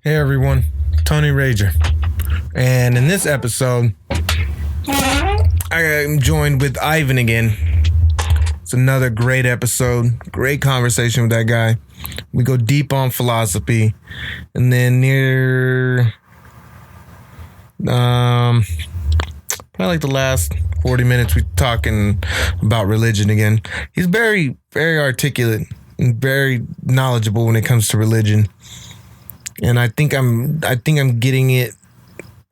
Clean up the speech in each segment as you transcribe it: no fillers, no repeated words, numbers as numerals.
Hey everyone, Tony Rager. And in this episode, I'm joined with Ivan again. It's another great episode, great conversation with that guy. We go deep on philosophy. And then near, probably like the last 40 minutes, we're talking about religion again. He's very, very articulate and very knowledgeable when it comes to religion. And I think I'm getting a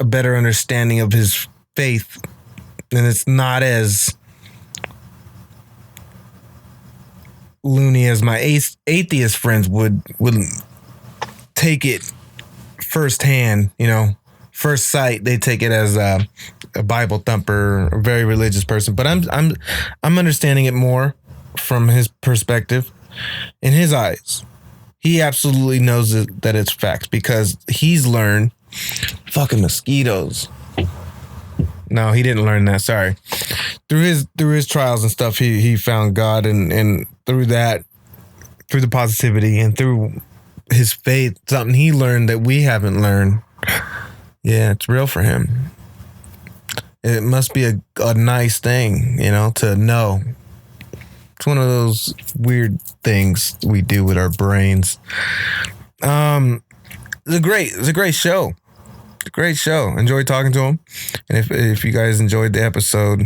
better understanding of his faith, and it's not as loony as my atheist friends would take it firsthand. You know, first sight they take it as a Bible thumper, a very religious person. But I'm understanding it more from his perspective, in his eyes. He absolutely knows that it's facts because he's learned fucking mosquitoes. No, he didn't learn that. Sorry. Through his trials and stuff, he found God, and through that, through the positivity and through his faith, something he learned that we haven't learned. Yeah, it's real for him. It must be a nice thing, you know, to know. It's one of those weird things we do with our brains. It's a great show. It's a great show. Enjoy talking to him. And if you guys enjoyed the episode,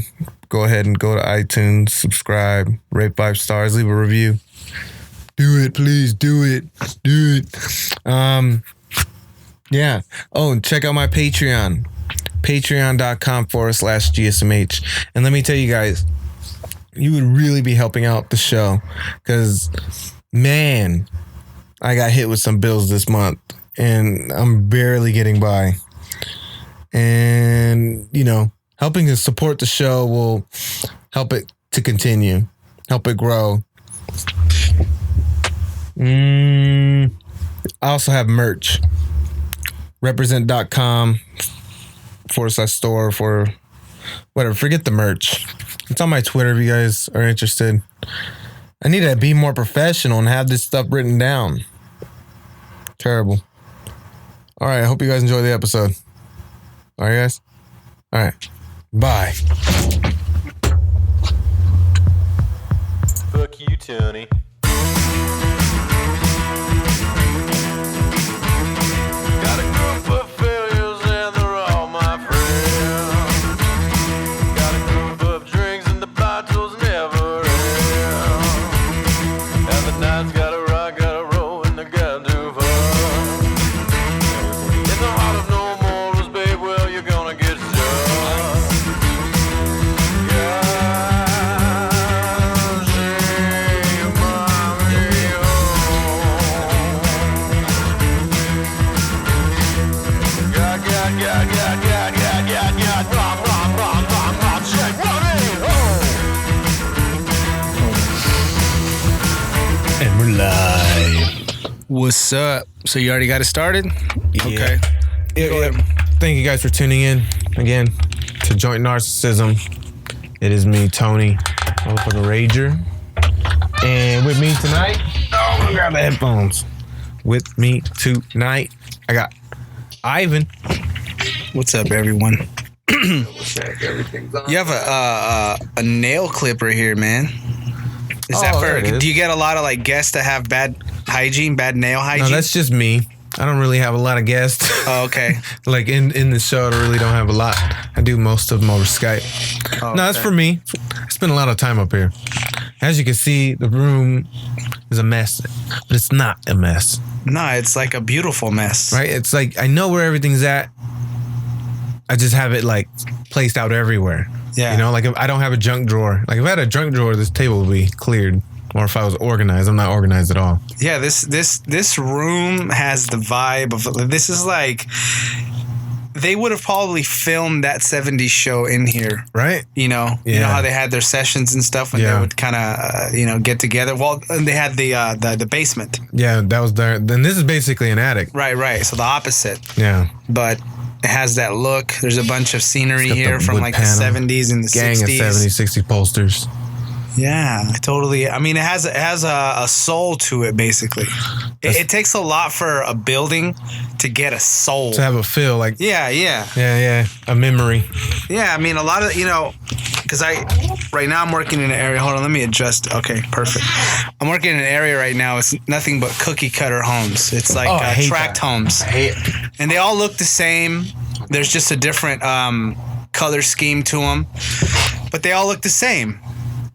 go ahead and go to iTunes, subscribe, rate 5 stars, leave a review. Do it, please. Do it. Yeah. Oh, and check out my Patreon. Patreon.com/GSMH. And let me tell you guys, you would really be helping out the show because, man, I got hit with some bills this month and I'm barely getting by. And, you know, helping to support the show will help it to continue, help it grow. I also have merch. Represent.com/store for whatever. Forget the merch. It's on my Twitter if you guys are interested. I need to be more professional and have this stuff written down. Terrible. All right. I hope you guys enjoy the episode. All right, guys. All right. Bye. Fuck you, Tony. Got a group of failures and they're all my friends. Got a group of drinks and the bottles never end. And the night's gotta rock, gotta roll, and they gotta do fun. In the heart of no morals, babe, well, you're gonna get stuck. And we're live. What's up? So you already got it started? Yeah. Okay. Yeah. Thank you guys for tuning in again to Joint Gnarcissism. It is me, Tony, motherfucking Rager. And with me tonight, I'm gonna grab the headphones. With me tonight, I got Ivan. What's up, everyone? Check, everything's on. You have a nail clipper here, man. Is that there it for? is. Do you get a lot of like guests that have bad hygiene, bad nail hygiene? No, that's just me. I don't really have a lot of guests. Oh, okay. Like in the show, I really don't have a lot. I do most of them over Skype. Oh, No, that's okay. for me. I spend a lot of time up here. As you can see, the room is a mess, but it's not a mess, No, it's like a beautiful mess. right? It's like I know where everything's at. I just have it like placed out everywhere. Yeah. You know, like if I don't have a junk drawer. Like if I had a junk drawer, this table would be cleared. Or if I was organized, I'm not organized at all. Yeah, this room has the vibe of this is like they would have probably filmed that 70s show in here. Right? You know Yeah. how they had their sessions and stuff when they Yeah. would kind of get together. Well, and they had the basement. Yeah, that was there. Then this is basically an attic. Right. So the opposite, Yeah. but it has that look. There's a bunch of scenery It's got here the from wood like panel. the 70s and the Gang 60s. of 70s, 60 posters. Yeah, totally. I mean, it has a soul to it. Basically, it takes a lot for a building to get a soul. To have a feel like Yeah, a memory. yeah. I mean, a lot of because right now I'm working in an area. Hold on, let me adjust. Okay, perfect. I'm working in an area right now. It's nothing but cookie cutter homes. It's like I hate tract that. homes, I hate it. and they all look the same. There's just a different color scheme to them, but they all look the same.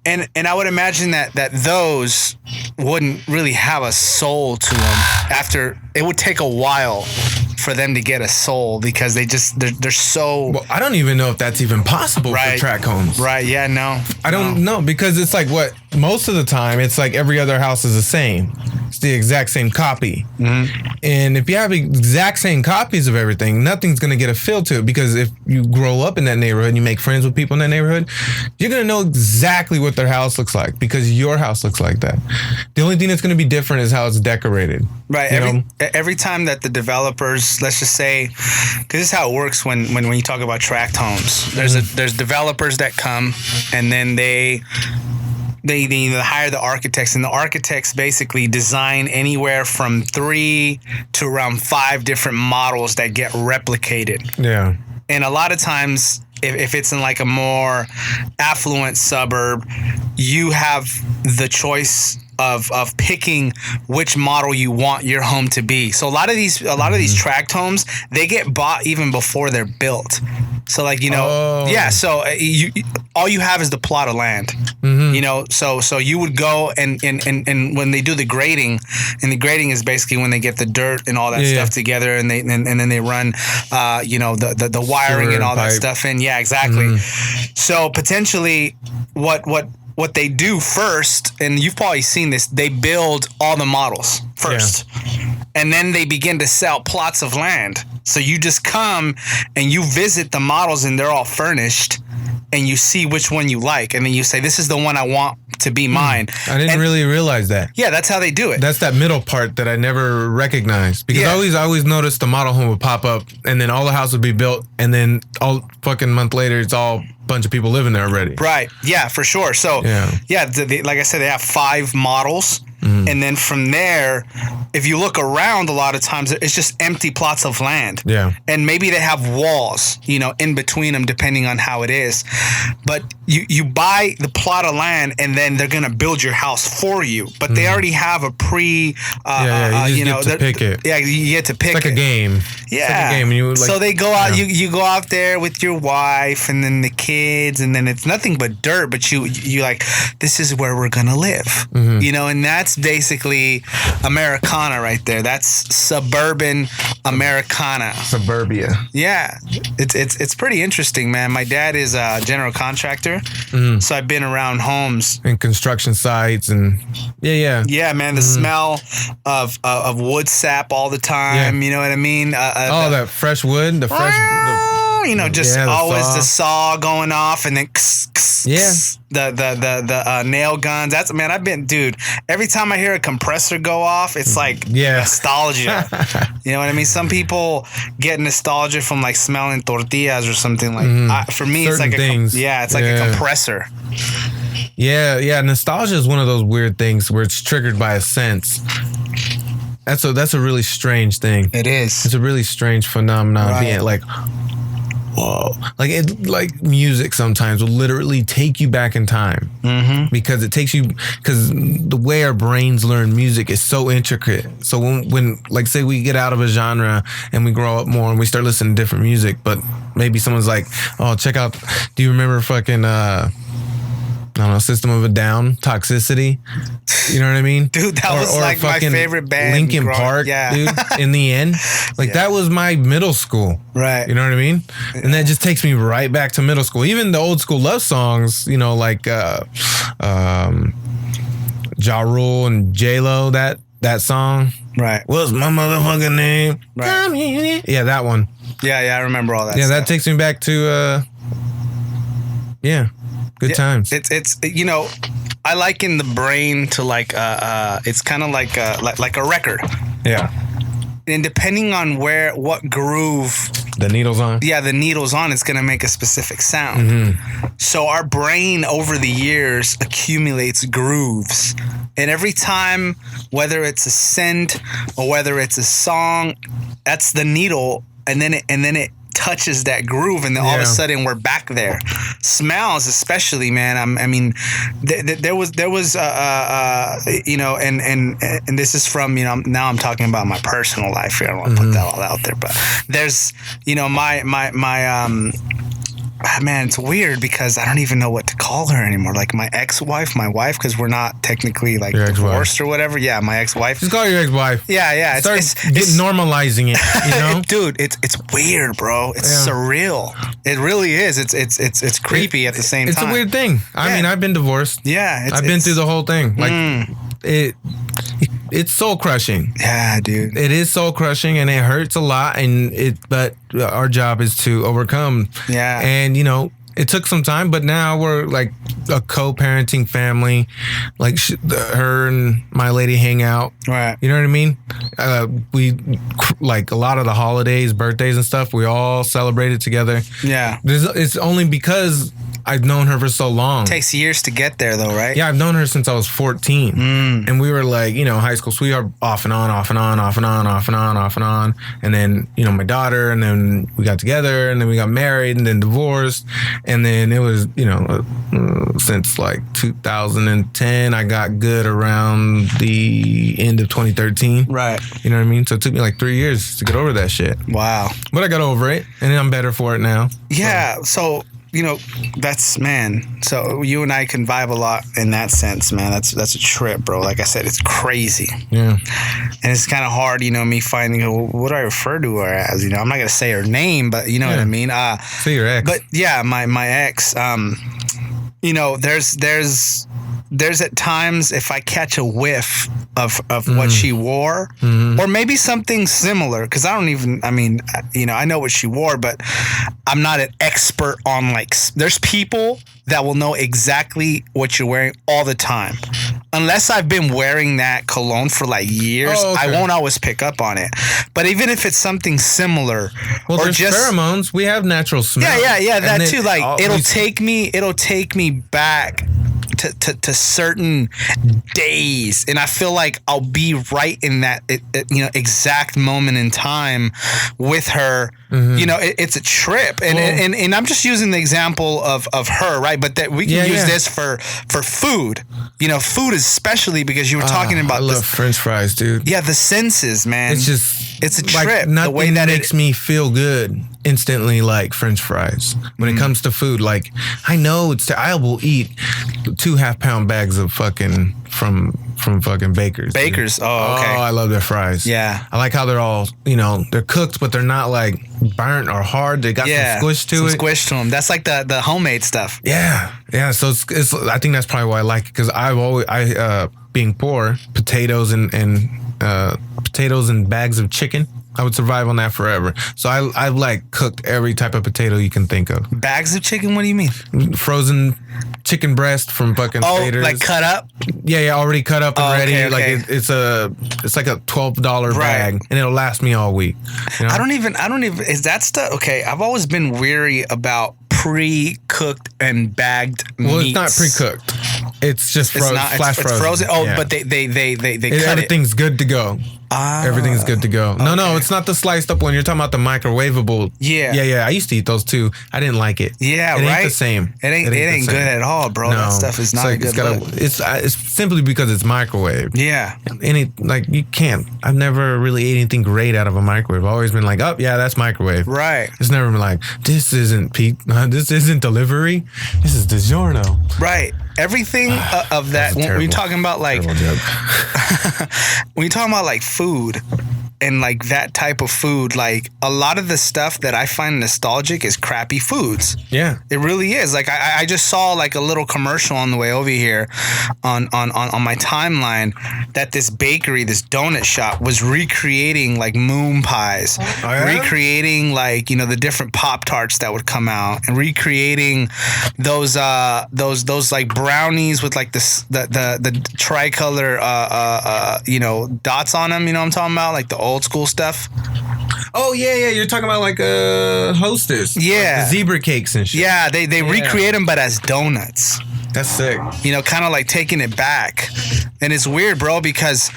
And I would imagine that those wouldn't really have a soul to them. After it would take a while for them to get a soul because they're so Well, I don't even know if that's even possible Right. for tract homes. right. Yeah, no, I don't know because it's like what most of the time it's like every other house is the same. It's the exact same copy. Mm-hmm. And if you have exact same copies of everything, nothing's gonna get a feel to it because if you grow up in that neighborhood and you make friends with people in that neighborhood, you're gonna know exactly what their house looks like because your house looks like that. The only thing that's gonna be different is how it's decorated. Right. You know? Every time that the developers, let's just say, because this is how it works when you talk about tract homes. There's developers that come and then they hire the architects, and the architects basically design anywhere from 3 to around 5 different models that get replicated. Yeah. And a lot of times, if it's in like a more affluent suburb, you have the choice of picking which model you want your home to be. So a lot of these tract homes, they get bought even before they're built. So like, yeah. So all you have is the plot of land, so you would go and when they do the grading, and the grading is basically when they get the dirt and all that stuff together, and then they run, the wiring Sewer and all that pipe. stuff in. Yeah, exactly. So potentially what they do first, and you've probably seen this, they build all the models first. And then they begin to sell plots of land. So you just come and you visit the models and they're all furnished, and you see which one you like. And then you say, this is the one I want to be mine. I didn't really realize that. Yeah, that's how they do it. That's that middle part that I never recognized because I always noticed the model home would pop up and then all the house would be built and then all fucking month later it's all a bunch of people living there already. Right. Yeah, for sure. So like I said, they have 5 models. And then from there, if you look around, a lot of times it's just empty plots of land. Yeah. And maybe they have walls, in between them, depending on how it is. But you buy the plot of land and then they're going to build your house for you. But they already have a pre, you just get to pick it. Yeah, you get to pick It's like it. a game. Yeah. It's like a game. And you, So they go out, you go out there with your wife and then the kids, and then it's nothing but dirt, but you like, this is where we're going to live. And that's basically Americana right there. That's suburban Americana. Suburbia. Yeah. It's pretty interesting, man. My dad is a general contractor, so I've been around homes And construction sites and Yeah, man, the smell of wood sap all the time. Yeah. You know what I mean? that fresh wood, the fresh. Just the always saw. the saw going off, and then the nail guns. That's, man, dude, every time I hear a compressor go off, it's like nostalgia. You know what I mean? Some people get nostalgia from like smelling tortillas or something like. For me, Certain it's like things. it's like a compressor. Yeah. Nostalgia is one of those weird things where it's triggered by a sense. That's a really strange thing. It is. It's a really strange phenomenon. Right. Being like, whoa, like music sometimes will literally take you back in time because it takes you, because the way our brains learn music is so intricate. So when like say we get out of a genre and we grow up more and we start listening to different music, but maybe someone's like, oh, check out, do you remember fucking I don't know, System of a Down, Toxicity? You know what I mean? Dude, that was like my favorite band. Linkin Park, dude, in the end. Like that was my middle school. Right. You know what I mean? And that just takes me right back to middle school. Even the old school love songs, like Ja Rule and J-Lo, that song. Right. What's my motherfucking name? Right. Yeah, that one. Yeah, I remember all that Yeah, stuff. that takes me back to good times. It's I liken the brain to like it's kind of like a record. Yeah. and depending on what groove The needle's on. the needle's on, it's going to make a specific sound. Mm-hmm. So our brain over the years accumulates grooves, and every time, whether it's a scent or whether it's a song, that's the needle, and then it touches that groove, and then all of a sudden we're back there. Smells, especially, man. I mean, there was you know, and this is from, you know, now I'm talking about my personal life here. I don't want to put that all out there, but there's, you know, my man, it's weird because I don't even know what to call her anymore. Like my ex-wife, my wife, because we're not technically like divorced or whatever. Yeah, my ex-wife. Just call your ex-wife. Yeah. Start normalizing it, you know? Dude, it's weird, bro. It's surreal. It really is. It's creepy at the same time. It's a weird thing. I mean, I've been divorced. Yeah, I've been through the whole thing. Like it's soul crushing. Yeah, dude. It is soul crushing, and it hurts a lot. But our job is to overcome. Yeah. And you know, it took some time, but now we're like a co-parenting family. Like her and my lady hang out. Right. You know what I mean? We like a lot of the holidays, birthdays, and stuff. We all celebrated together. Yeah. It's only because I've known her for so long. Takes years to get there, though, right? Yeah, I've known her since I was 14. And we were like, you know, high school sweetheart, off and on. And then, you know, my daughter, and then we got together, and then we got married, and then divorced. And then it was, you know, since like 2010, I got good around the end of 2013. Right. You know what I mean? So it took me like 3 years to get over that shit. Wow. But I got over it, and I'm better for it now. Yeah. So you know, that's, man. So you and I can vibe a lot in that sense, man. That's a trip, bro. Like I said, it's crazy. Yeah. And it's kind of hard, you know, me finding what do I refer to her as? You know, I'm not gonna say her name, but you know what I mean. Say your ex. But yeah, my ex. You know, there's at times if I catch a whiff of what she wore, or maybe something similar, because I mean, you know, I know what she wore, but I'm not an expert on, like, there's people that will know exactly what you're wearing all the time. Unless I've been wearing that cologne for like years, I won't always pick up on it. But even if it's something similar, well, or there's just pheromones, we have natural smell. Yeah, that too. Like it'll take me back to certain days, and I feel like I'll be right in that you know, exact moment in time with her. You know, it's a trip, and I'm just using the example of her, right? But that we can use this for food. You know, food especially, because you were talking about. I love French fries, dude. Yeah, the senses, man. It's a trip. Like, nothing the way that makes me feel good instantly like French fries when it comes to food. Like, I know I will eat 2 half-pound bags of fucking from fucking Baker's. Baker's. Dude. Oh, okay. Oh, I love their fries. Yeah. I like how they're all, you know, they're cooked, but they're not like burnt or hard. They got some squish to it. Squish to them. That's like the homemade stuff. Yeah. So it's I think that's probably why I like it, because being poor, potatoes and bags of chicken, I would survive on that forever. So I've like cooked every type of potato you can think of. Bags of chicken? What do you mean? Frozen chicken breast from fucking Traders. Like cut up? Yeah, already cut up and ready. Okay. Like it's like a $12 bag, and it'll last me all week. You know? I don't even. Is that stuff? Okay, I've always been weary about pre-cooked and bagged meats. Well, it's not pre-cooked. It's just frozen. Flash frozen. It's frozen. Oh, yeah. But they cut everything's good to go. Everything's good to go. Okay. No, it's not the sliced up one. You're talking about the microwavable. Yeah. I used to eat those too. I didn't like it. Yeah, it ain't the same. It ain't good at all, bro. No, that stuff is not good. It's simply because it's microwave. Yeah. You can't. I've never really ate anything great out of a microwave. I've always been like, oh yeah, that's microwave. Right. It's never been like, this isn't this isn't delivery. This is DiGiorno. Right. Everything of that, when you're talking about like when you're talking about like food and like that type of food, like a lot of the stuff that I find nostalgic is crappy foods. Yeah, it really is. Like I just saw like a little commercial on the way over here on my timeline that this bakery, this donut shop was recreating like moon pies, recreating like, you know, the different Pop-Tarts that would come out, and recreating those like brownies with like the tricolor you know, dots on them. You know what I'm talking about? Like the old school stuff. Oh yeah, you're talking about like Hostess. Yeah. Like the zebra cakes and shit. Yeah, they recreate them, but as donuts. That's sick. You know, kind of like taking it back. And it's weird, bro, because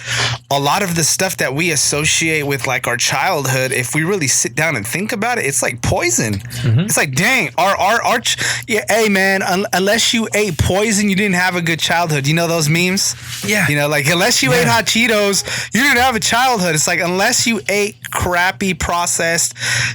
a lot of the stuff that we associate with like our childhood, if we really sit down and think about it, it's like poison. It's like, dang, hey man, unless you ate poison, you didn't have a good childhood. You know those memes? Yeah. You know, like unless you ate hot Cheetos, you didn't have a childhood. It's like unless you ate crappy, processed,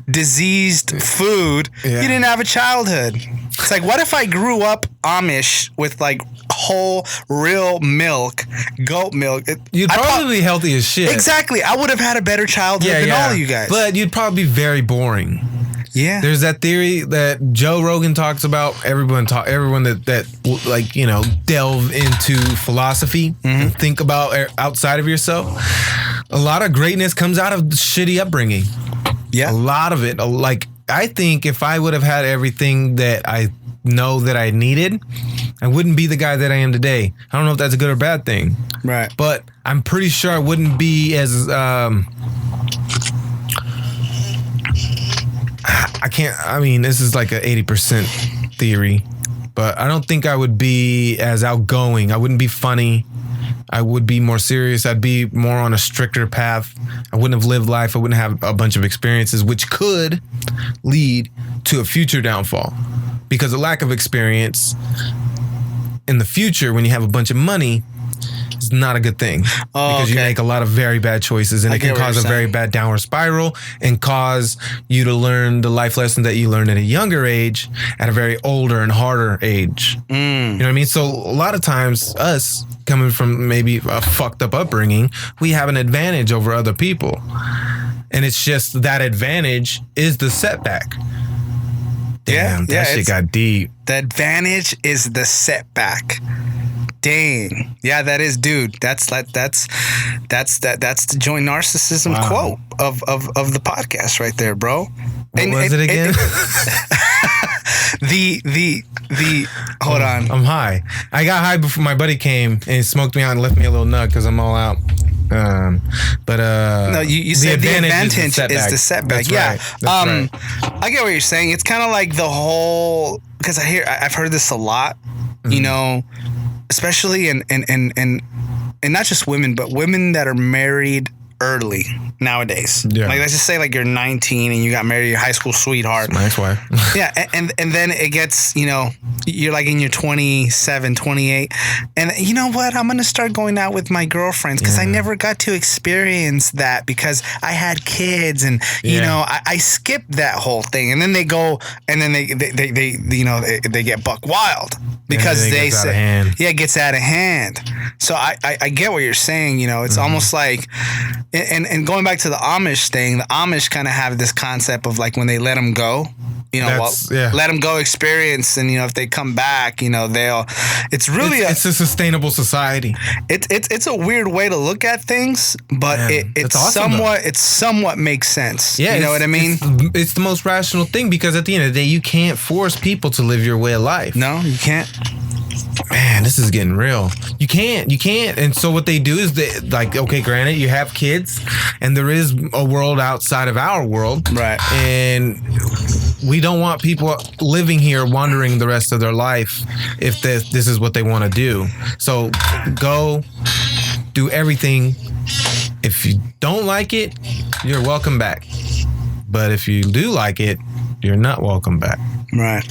diseased food, you didn't have a childhood. It's like, what if I grew up Amish with like whole real milk, goat milk? You'd probably be healthy as shit. Exactly. I would have had a better childhood than all of you guys. But you'd probably be very boring. Yeah. There's that theory that Joe Rogan talks about. Everyone that like, you know, delve into philosophy and think about outside of yourself. A lot of greatness comes out of shitty upbringing. Yeah. A lot of it. Like, I think if I would have had everything that I know that I needed, I wouldn't be the guy that I am today. I don't know if that's a good or bad thing. Right. But I'm pretty sure I wouldn't be as this is like an 80% theory, but I don't think I would be as outgoing. I wouldn't be funny. I would be more serious. I'd be more on a stricter path. I wouldn't have lived life. I wouldn't have a bunch of experiences, which could lead to a future downfall. Because a lack of experience in the future, when you have a bunch of money, is not a good thing. Because you make a lot of very bad choices, and it can cause a very bad downward spiral and cause you to learn the life lesson that you learned at a younger age at a very older and harder age. You know what I mean? So a lot of times, us coming from maybe a fucked up upbringing, we have an advantage over other people. And it's just that advantage is the setback. Damn, that shit got deep. The advantage is the setback. Dang. Yeah, that is, dude. That's the Joint Gnarcissism quote of the podcast right there, bro. What was it again? Hold on. I'm high. I got high before my buddy came and he smoked me out and left me a little nut because I'm all out. No, you said the advantage is the setback. That's yeah. right. That's right. I get what you're saying. It's kind of like the whole, because I've heard this a lot, you know, especially in not just women, but women that are married early nowadays. Yeah. Like, let's just say like you're 19 and you got married to your high school sweetheart. That's my ex-wife. Yeah, and then it gets, you know, you're like in your 27, 28, and you know what? I'm going to start going out with my girlfriends because I never got to experience that because I had kids and, you know, I skipped that whole thing. And then they go and then they you know, they get buck wild because they say, it gets out of hand. So I get what you're saying, you know, it's almost like, and going back to the Amish thing, the Amish kind of have this concept of like when they let them go, you know, let them go experience, and you know if they come back, you know it's really it's a sustainable society. It's a weird way to look at things, but it's awesome, somewhat makes sense. Yeah, you know what I mean? It's the most rational thing because at the end of the day, you can't force people to live your way of life. No, you can't. Man, this is getting real. You can't. And so what they do is okay, granted, you have kids and there is a world outside of our world. Right. And we don't want people living here wondering the rest of their life if this is what they want to do. So go do everything. If you don't like it, you're welcome back. But if you do like it, you're not welcome back. Right.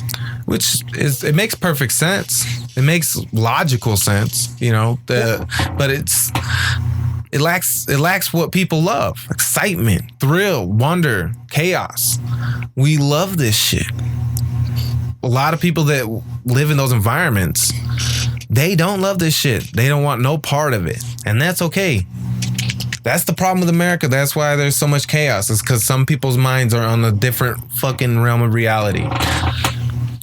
It makes perfect sense. It makes logical sense, you know. But it lacks what people love: excitement, thrill, wonder, chaos. We love this shit. A lot of people that live in those environments, they don't love this shit. They don't want no part of it, and that's okay. That's the problem with America. That's why there's so much chaos. It's because some people's minds are on a different fucking realm of reality.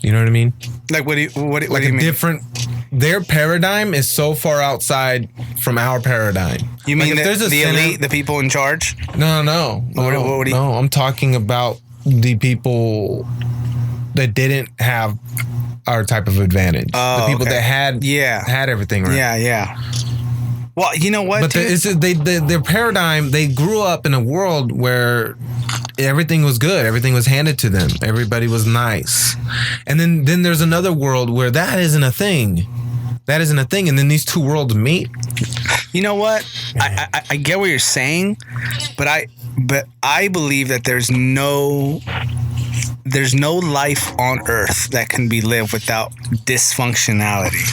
You know what I mean? Like what do you mean? Their paradigm is so far outside from our paradigm. You mean like the elite, the people in charge? No. No, I'm talking about the people that didn't have our type of advantage. The people that had everything right. Yeah. Well, you know what? But their paradigm, they grew up in a world where everything was good. Everything was handed to them. Everybody was nice. And then there's another world where that isn't a thing. That isn't a thing. And then these two worlds meet. You know what? I get what you're saying, but I believe that there's no life on Earth that can be lived without dysfunctionality.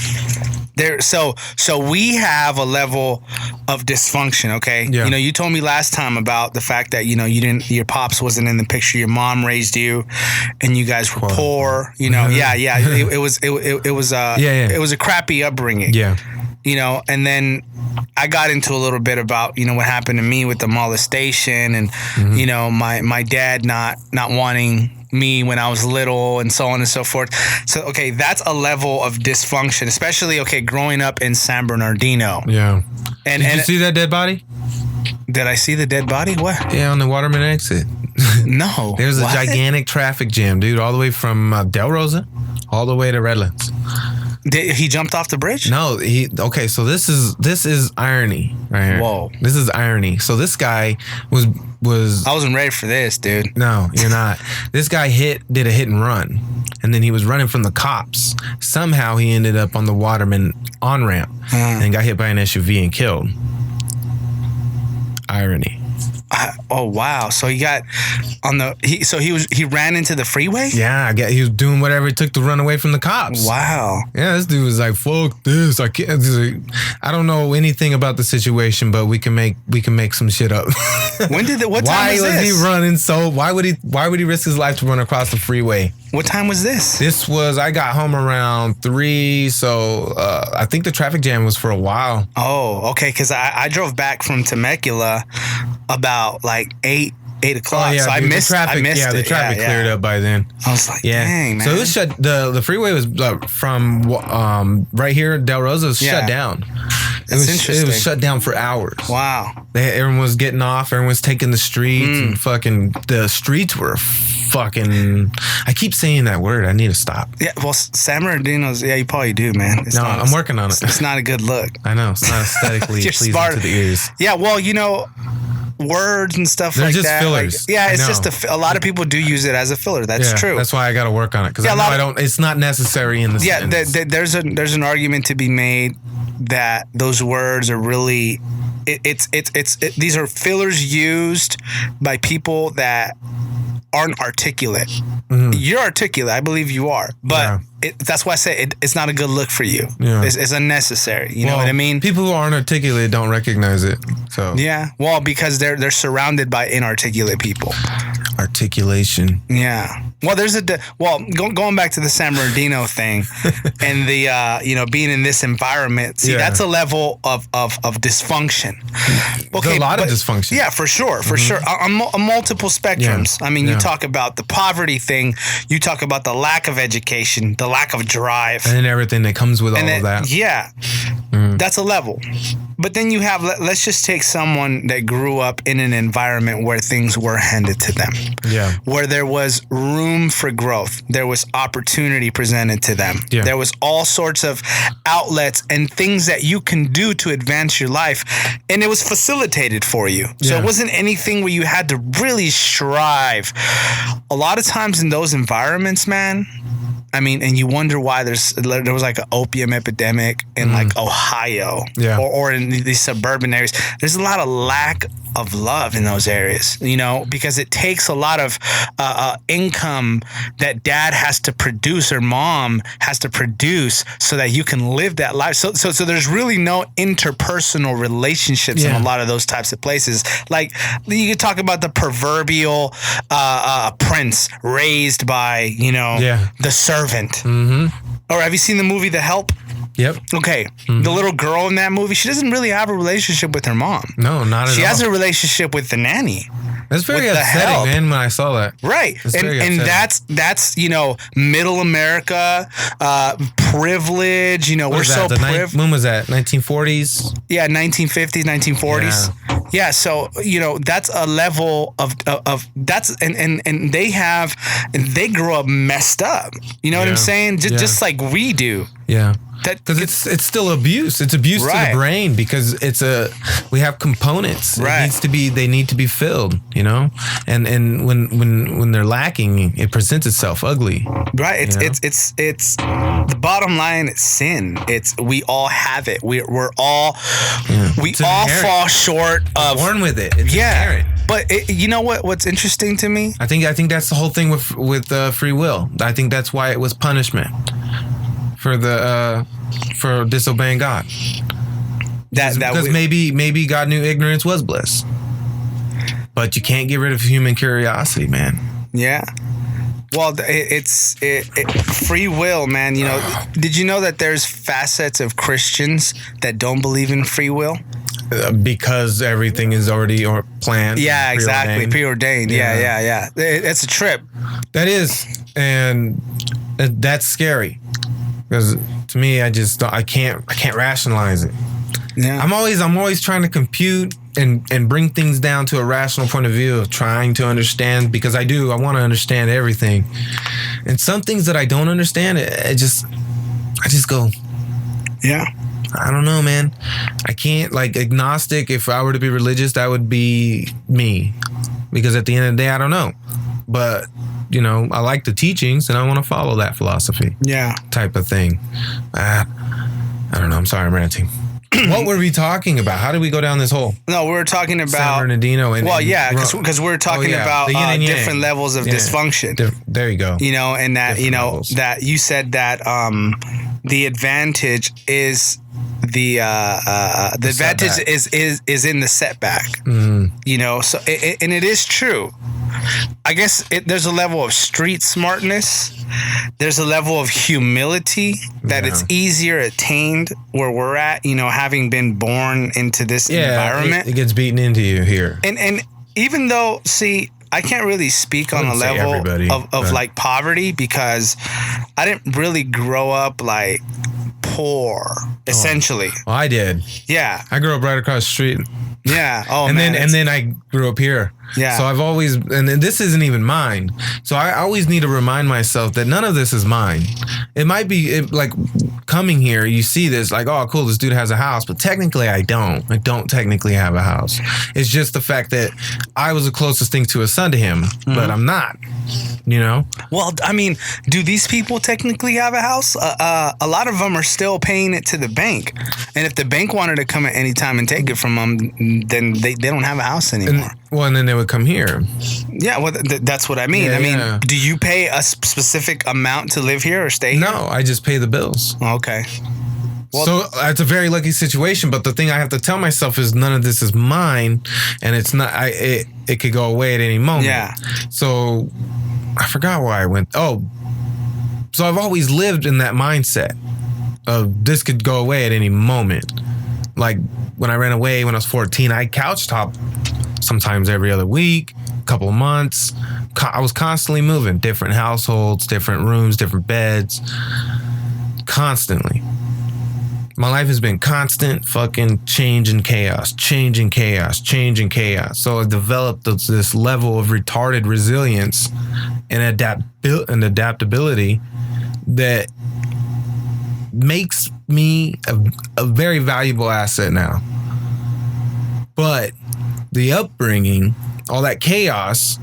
So we have a level of dysfunction, okay? Yeah. You know, you told me last time about the fact that, you know, your pops wasn't in the picture, your mom raised you, and you guys were poor. You know, yeah. It was a crappy upbringing. Yeah. You know, and then I got into a little bit about, you know, what happened to me with the molestation and, you know, my dad not wanting me when I was little and so on and so forth. So, okay, that's a level of dysfunction, especially, okay, growing up in San Bernardino. Yeah. And Did you see that dead body? Did I see the dead body? What? Yeah, on the Waterman exit. No. There's a What? gigantic traffic jam, dude, all the way from Del Rosa all the way to Redlands. He jumped off the bridge? No, okay, so this is irony right here. Whoa. This is irony. So this guy was I wasn't ready for this, dude. No, you're not. This guy did a hit and run, and then he was running from the cops. Somehow he ended up on the Waterman on-ramp and got hit by an SUV and killed. Irony. Oh wow! So he got on the he ran into the freeway. Yeah, he was doing whatever it took to run away from the cops. Wow. Yeah, this dude was like, "Fuck this! I can't." I don't know anything about the situation, but we can make some shit up. What time why was this? he running so? Why would he risk his life to run across the freeway? What time was this? I got home around 3, so I think the traffic jam was for a while. Oh, okay, because I drove back from Temecula about like 8 o'clock. Oh, yeah, so dude, I missed it. The traffic cleared up by then. I was like, dang, man. So it was shut. The freeway was from right here, Del Rosa was shut down. That's interesting. It was shut down for hours. Wow. Everyone was getting off. Everyone was taking the streets, and the streets were fucking. I keep saying that word. I need to stop. Yeah. Well, San Bernardino's. Yeah, you probably do, man. I'm working on it. It's not a good look. I know. It's not aesthetically pleasing to the ears. Yeah. Well, you know, words and stuff They're like just that. fillers. Like, it's just a lot of people do use it as a filler. That's true. That's why I got to work on it because I don't. It's not necessary in the sentence. There's an argument to be made that those words are really. These are fillers used by people that aren't articulate. You're articulate. I believe you are, but that's why I say it's not a good look for you. Yeah. It's unnecessary. You know what I mean? People who aren't articulate don't recognize it. So yeah, well, because they're surrounded by inarticulate people. Articulation. Yeah. Well, going back to the San Bernardino thing, and the being in this environment. See, that's a level of dysfunction. Okay, there's a lot of dysfunction. Yeah, for sure, on multiple spectrums. Yeah. I mean, you talk about the poverty thing. You talk about the lack of education, the lack of drive, and then everything that comes with all of that. Yeah, that's a level. But then you have, let's just take someone that grew up in an environment where things were handed to them. Yeah. Where there was room for growth. There was opportunity presented to them. Yeah. There was all sorts of outlets and things that you can do to advance your life. And it was facilitated for you. So it wasn't anything where you had to really strive. A lot of times in those environments, man, I mean, and you wonder why there was like an opium epidemic in like Ohio or in these suburban areas. There's a lot of lack of love in those areas, you know, because it takes a lot of income that dad has to produce or mom has to produce so that you can live that life. So there's really no interpersonal relationships in a lot of those types of places. Like you could talk about the proverbial prince raised by, the servant. Or have you seen the movie The Help? Yep. Okay. The little girl in that movie, she doesn't really have a relationship with her mom. No, not at all. She has a relationship with the nanny. That's very upsetting, man, when I saw that. Right. And that's middle America, privilege. You know, What we're was so that? privileged. When was that? 1940s? Yeah, 1950s, 1940s. Yeah, so you know that's a level of that's and they grow up messed up. You know what I'm Yeah. saying? Yeah. Just like we do. Yeah. That Because it's still abuse. It's abuse to Right. the brain because we have components. Right. They need to be filled, you know? And when they're lacking, it presents itself ugly. right. It's You know? it's the bottom line. It's sin. It's we all have it. We're all we It's all inherent. fall short of Born with it. It's inherent. But you know what's interesting to me? I think that's the whole thing with free will. I think that's why it was punishment for disobeying God. Because maybe God knew ignorance was bliss. But you can't get rid of human curiosity, man. Yeah. Well, it's free will, man. You know, did you know that there's facets of Christians that don't believe in free will? Because everything is already planned. Yeah, exactly. Preordained. Yeah. It's a trip. That is, and that's scary. Because to me, I can't rationalize it. Yeah. I'm always trying to compute and bring things down to a rational point of view of trying to understand, because I want to understand everything. And some things that I don't understand, I just go, Yeah. I don't know, man. I can't, like, agnostic. If I were to be religious, that would be me, because at the end of the day, I don't know. But you know, I like the teachings and I want to follow that philosophy. Yeah. Type of thing. I don't know. I'm sorry, I'm ranting. What were we talking about? How did we go down this hole? No, we were talking San about. Bernardino and because we're talking about the yin and yang. different levels of dysfunction. There you go. You know, and that Different levels. that you said that the advantage is the advantage setback. is in the setback. You know, so and it is true. I guess there's a level of street smartness. There's a level of humility that it's easier attained where we're at, you know, having been born into this environment. It gets beaten into you here. And even though, see, I can't really speak on a wouldn't say level everybody, of like poverty, because I didn't really grow up like poor, essentially. Well, I did. Yeah. I grew up right across the street. Yeah. Oh, and man. then I grew up here. Yeah. So I've always, and then this isn't even mine. So I always need to remind myself that none of this is mine. It might be like coming here, you see this like, oh, cool, this dude has a house, but technically I don't. I don't technically have a house. It's just the fact that I was the closest thing to a son to him, but I'm not. You know? Well, I mean, do these people technically have a house? A lot of them are still paying it to the bank. And if the bank wanted to come at any time and take it from them, then they don't have a house anymore. And then they would come here. Yeah, well, that's what I mean. Yeah, I mean, yeah. do you pay a specific amount to live here or stay here? No, I just pay the bills. Okay. Well, So it's a very lucky situation, but the thing I have to tell myself is none of this is mine, and it's not. It could go away at any moment. Yeah. So I forgot why I went. Oh, so I've always lived in that mindset of this could go away at any moment. Like when I ran away when I was 14, I couch top sometimes every other week, couple of months. I was constantly moving, different households, different rooms, different beds, constantly. My life has been constant fucking change and chaos. So I developed this level of retarded resilience and adaptability that makes me a very valuable asset now. But the upbringing, all that chaos,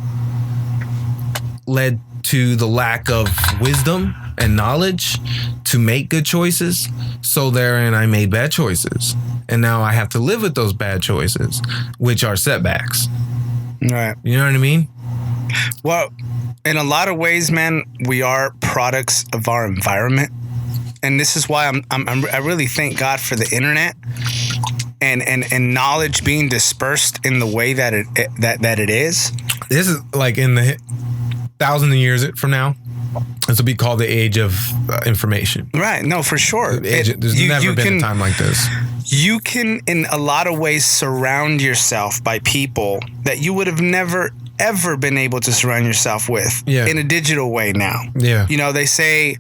led to the lack of wisdom and knowledge to make good choices. So therein I made bad choices. And now I have to live with those bad choices, which are setbacks. right. You know what I mean? Well, in a lot of ways, man, we are products of our environment, and this is why I really thank God for the internet and knowledge being dispersed in the way that it is. This is like in the 1,000 years from now. This will be called the age of information. Right. No, for sure. There's never been a time like this. You can, in a lot of ways, surround yourself by people that you would have never ever been able to surround yourself with in a digital way now. Yeah. You know, they say,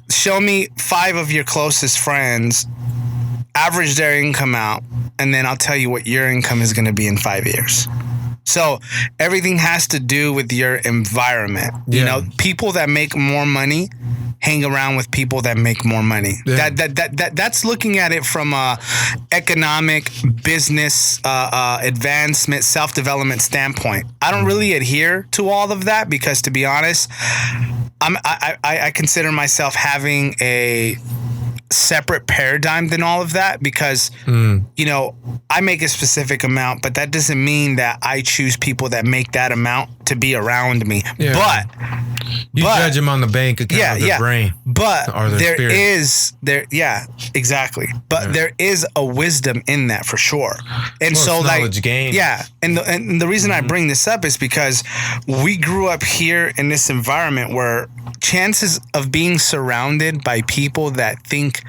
show me 5 of your closest friends, average their income out, and then I'll tell you what your income is going to be in 5 years. So everything has to do with your environment. Yeah. You know, people that make more money hang around with people that make more money. Yeah. That's looking at it from a economic, business, advancement, self-development standpoint. I don't really adhere to all of that because, to be honest, I consider myself having a separate paradigm than all of that because you know, I make a specific amount, but that doesn't mean that I choose people that make that amount to be around me. Yeah. But you judge them on the bank account of their brain. But or their spirit. Exactly. But there is a wisdom in that for sure. And well, so it's like knowledge gain. Yeah. And the reason I bring this up is because we grew up here in this environment where chances of being surrounded by people that think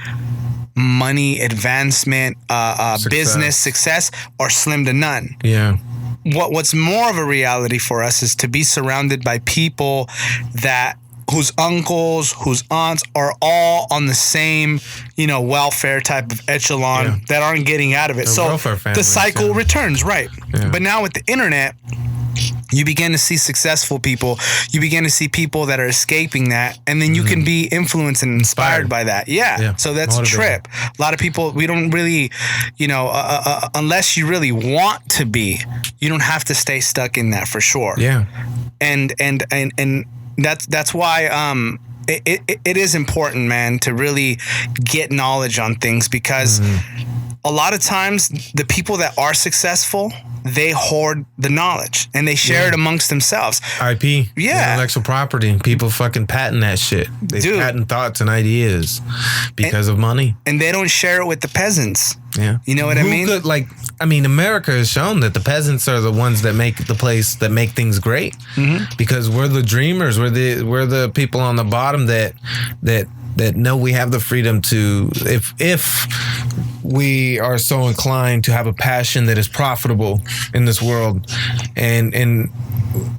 money, advancement, business, success are slim to none. Yeah. What's more of a reality for us is to be surrounded by people whose uncles, whose aunts are all on the same, you know, welfare type of echelon that aren't getting out of it. So the cycle returns, right? Yeah. But now with the internet, you begin to see successful people. You begin to see people that are escaping that, and then you can be influenced and inspired by that. Yeah. So that's a trip. A lot of people, we don't really, you know, unless you really want to be, you don't have to stay stuck in that for sure. Yeah. And that's why it is important, man, to really get knowledge on things because a lot of times the people that are successful, they hoard the knowledge and they share it amongst themselves. IP, intellectual property. People fucking patent that shit. They patent thoughts and ideas because of money. And they don't share it with the peasants. Yeah. You know what I mean? America has shown that the peasants are the ones that make things great because we're the dreamers. We're the people on the bottom that know we have the freedom to, if we are so inclined to have a passion that is profitable in this world, and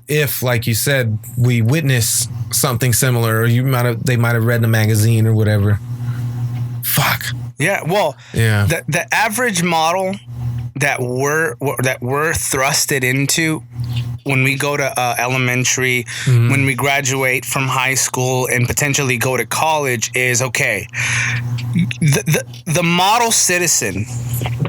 if, like you said, we witness something similar, or they might have read in a magazine or whatever. Fuck. Yeah. Well. Yeah. The average model that we're thrusted into when we go to elementary, when we graduate from high school and potentially go to college is, okay, the model citizen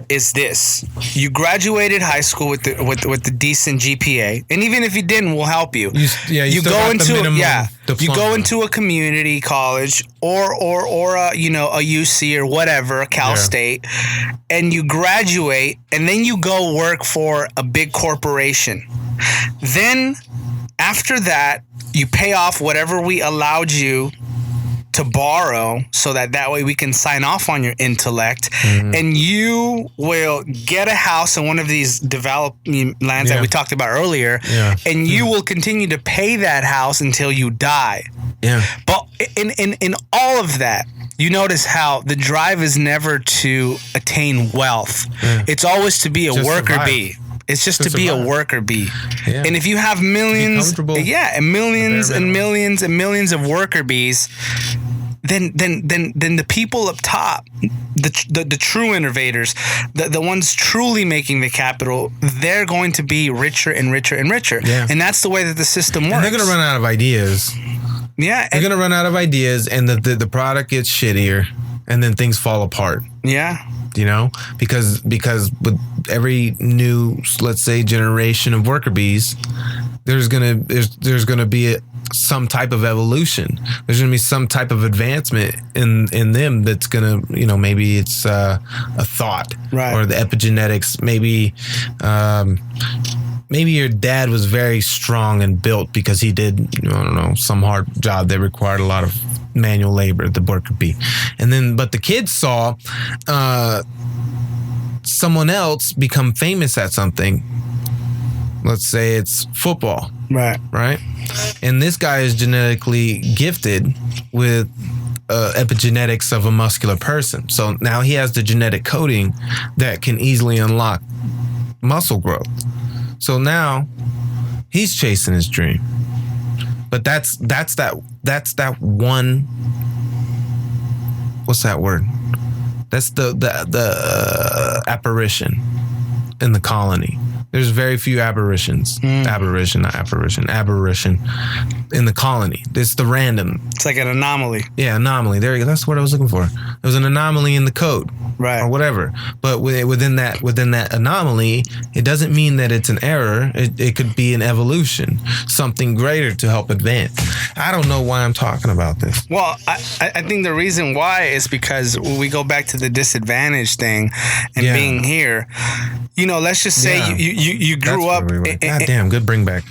is this. You graduated high school with the decent GPA, and even if you didn't, we'll help you. You go into a community college or a UC or whatever, a Cal State, and you graduate, and then you go work for a big corporation. Then after that, you pay off whatever we allowed you to borrow so that way we can sign off on your intellect, and you will get a house in one of these developed lands that we talked about earlier, and you will continue to pay that house until you die. Yeah. But in all of that, you notice how the drive is never to attain wealth. It's always to be a worker bee. It's just to be a worker bee. Yeah. And if you have millions, and millions and millions and millions of worker bees, then the people up top, the true innovators, the ones truly making the capital, they're going to be richer and richer and richer. Yeah. And that's the way that the system works. And they're going to run out of ideas. Yeah. They're going to run out of ideas, and the product gets shittier, and then things fall apart. Yeah. You know, because with every new, let's say, generation of worker bees, there's gonna be some type of evolution. There's gonna be some type of advancement in them that's gonna, maybe it's a thought, right, or the epigenetics. Maybe your dad was very strong and built because he did, some hard job that required a lot of manual labor, the worker bee. But the kids saw someone else become famous at something. Let's say it's football. Right? And this guy is genetically gifted with epigenetics of a muscular person. So now he has the genetic coding that can easily unlock muscle growth. So now He's chasing his dream. But that's that one. What's that word? That's the apparition in the colony. There's very few aberrations. Aberration in the colony. It's the random. It's like an anomaly. Yeah, anomaly. There you go. That's what I was looking for. It was an anomaly in the code, right, or whatever. But within that anomaly, it doesn't mean that it's an error. It could be an evolution, something greater to help advance. I don't know why I'm talking about this. Well, I think the reason why is because we go back to the disadvantage thing and being here. You know, let's just say you grew up. God damn, good bring back.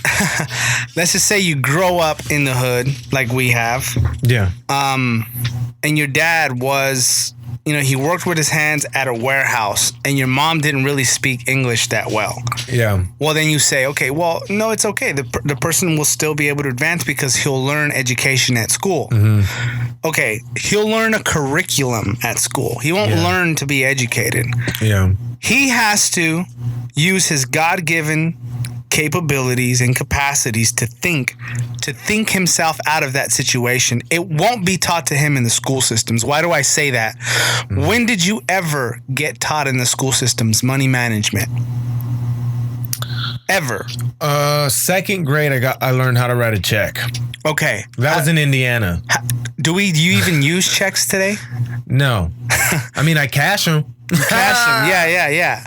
Let's just say you grow up in the hood like we have. Yeah. And your dad was, you know, he worked with his hands at a warehouse, and your mom didn't really speak English that well. Yeah. Well, then you say, okay, well, no, it's okay. The person will still be able to advance because he'll learn education at school. Mm-hmm. Okay, he'll learn a curriculum at school. He won't learn to be educated. Yeah. He has to use his God-given capabilities and capacities to think himself out of that situation. It won't be taught to him in the school systems. Why do I say that? Mm-hmm. When did you ever get taught in the school systems money management? Ever? Second grade, I learned how to write a check. Okay. That was in Indiana. Do you even use checks today? No. I mean, I cash them. Cash them. Yeah.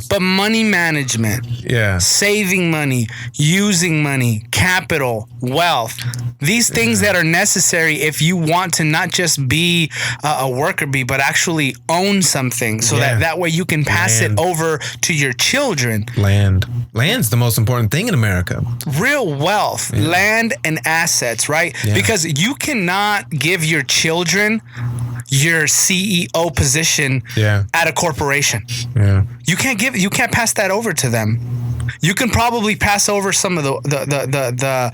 But money management. Yeah. Saving money, using money, capital, wealth. These things that are necessary if you want to not just be a worker bee, but actually own something, so that way you can pass it over to your children. Land's the most important thing in America. Real wealth, land and assets, right? Yeah. Because you cannot give your children your CEO position at a corporation. Yeah. You can't pass that over to them. You can probably pass over some of the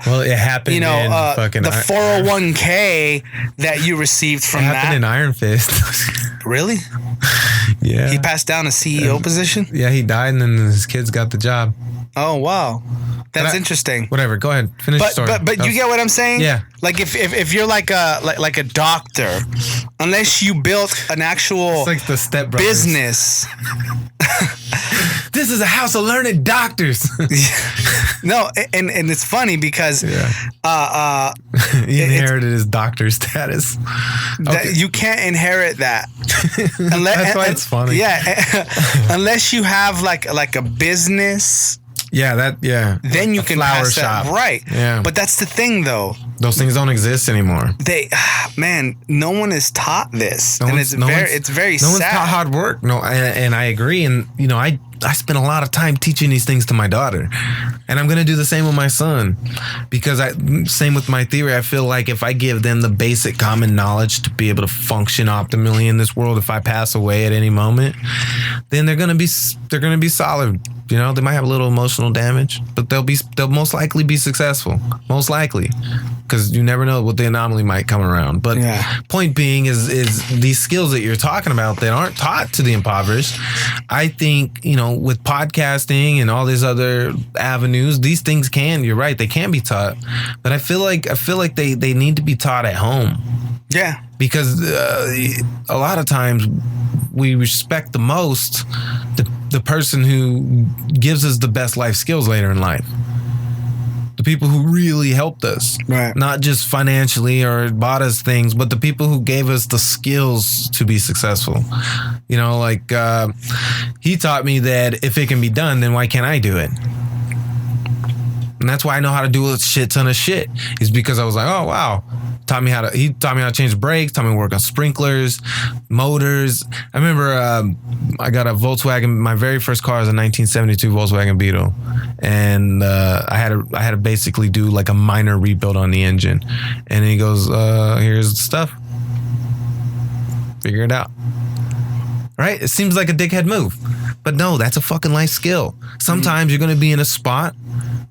well, it happened, you know, in the 401k that you received from that. It happened in Iron Fist. Really? Yeah. He passed down a CEO position? Yeah, he died and then his kids got the job. Oh, wow. That's interesting. Whatever, go ahead. Finish the story. But you get what I'm saying? Yeah. Like if you're like a doctor, unless you built an actual it's like the Step Brothers business. This is a house of learned doctors. No, and it's funny because he inherited his doctor status. Okay. You can't inherit that. That's why it's funny. Yeah, unless you have like a business. Then you can flower pass shop. That. Right. Yeah. But that's the thing, though. Those things don't exist anymore. No one is taught this, and it's very sad. No one's taught hard work. No, and I agree. And you know, I spend a lot of time teaching these things to my daughter, and I'm gonna do the same with my son, because same with my theory. I feel like if I give them the basic common knowledge to be able to function optimally in this world, if I pass away at any moment, then they're gonna be solid. You know, they might have a little emotional damage, but they'll most likely be successful. Most likely, because you never know what the anomaly might come around. But point being is these skills that you're talking about that aren't taught to the impoverished. I think, you know, with podcasting and all these other avenues, these things you're right, they can be taught. But I feel like they need to be taught at home. Yeah. Because a lot of times we respect the most the person who gives us the best life skills later in life. The people who really helped us, right? Not just financially or bought us things, but the people who gave us the skills to be successful. You know, like he taught me that if it can be done, then why can't I do it? And that's why I know how to do a shit ton of shit. Is because I was like, oh wow. He taught me how to change brakes, taught me to work on sprinklers, motors. I remember I got a Volkswagen. My very first car was a 1972 Volkswagen Beetle, and I had to basically do like a minor rebuild on the engine. And he goes, "Here's the stuff. Figure it out." Right? It seems like a dickhead move, but no, that's a fucking life skill. Sometimes you're gonna be in a spot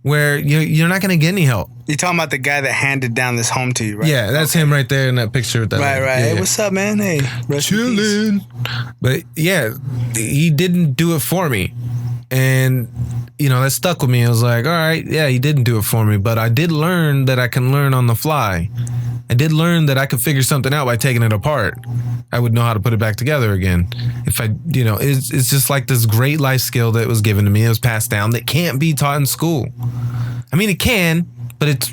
where you're not gonna get any help. You're talking about the guy that handed down this home to you, right? Yeah, that's him right there in that picture with that. Right. Yeah, hey, what's up, man? Hey, chilling. But yeah, he didn't do it for me. And, you know, that stuck with me. I was like, all right, yeah, he didn't do it for me. But I did learn that I can learn on the fly. I did learn that I could figure something out by taking it apart. I would know how to put it back together again. If I, you know, it's just like this great life skill that was given to me. It was passed down that can't be taught in school. I mean, it can, but it's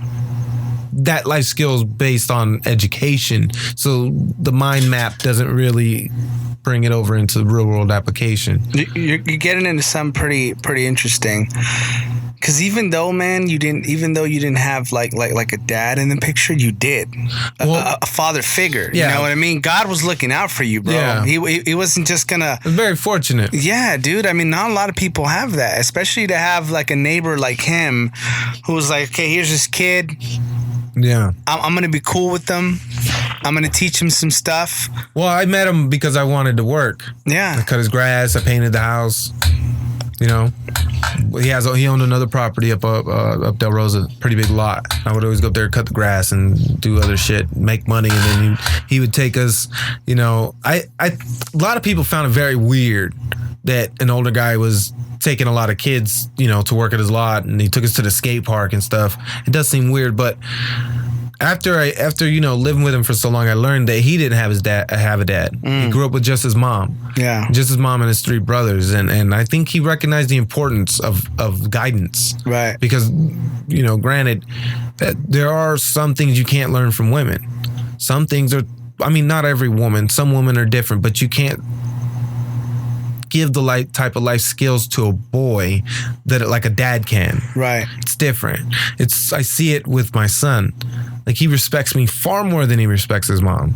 that life skill is based on education. So the mind map doesn't really bring it over into the real world application. You're getting into something pretty interesting. Because even though you didn't have like a dad in the picture, you did a father figure. Yeah. You know what I mean? God was looking out for you, bro. Yeah. He wasn't just gonna. I was very fortunate. Yeah, dude. I mean, not a lot of people have that, especially to have like a neighbor like him, who was like, okay, here's this kid. Yeah. I'm gonna be cool with them. I'm gonna teach him some stuff. Well, I met him because I wanted to work. Yeah. I cut his grass. I painted the house. You know, he owned another property up Del Rosa, pretty big lot. I would always go up there, cut the grass, and do other shit, make money, and then he would take us. You know, a lot of people found it very weird that an older guy was taking a lot of kids, you know, to work at his lot, and he took us to the skate park and stuff. It does seem weird, but after you know living with him for so long, I learned that he didn't have a dad. He grew up with just his mom. Yeah, just his mom and his three brothers, and I think he recognized the importance of guidance. Right. Because, you know, granted, there are some things you can't learn from women. Some things are, I mean, not every woman. Some women are different, but you can't give the type of life skills to a boy that like a dad can. Right. It's different. I see it with my son. Like, he respects me far more than he respects his mom.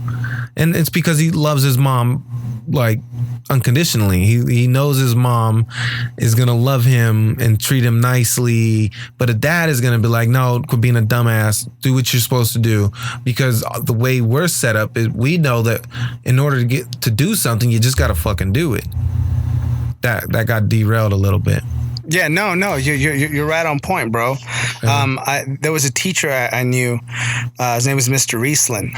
And it's because he loves his mom, like, unconditionally. He knows his mom is going to love him and treat him nicely. But a dad is going to be like, no, quit being a dumbass. Do what you're supposed to do. Because the way we're set up is we know that in order to get to do something, you just got to fucking do it. That got derailed a little bit. Yeah, no, you're right on point, bro. There was a teacher I knew. His name was Mr. Riesland,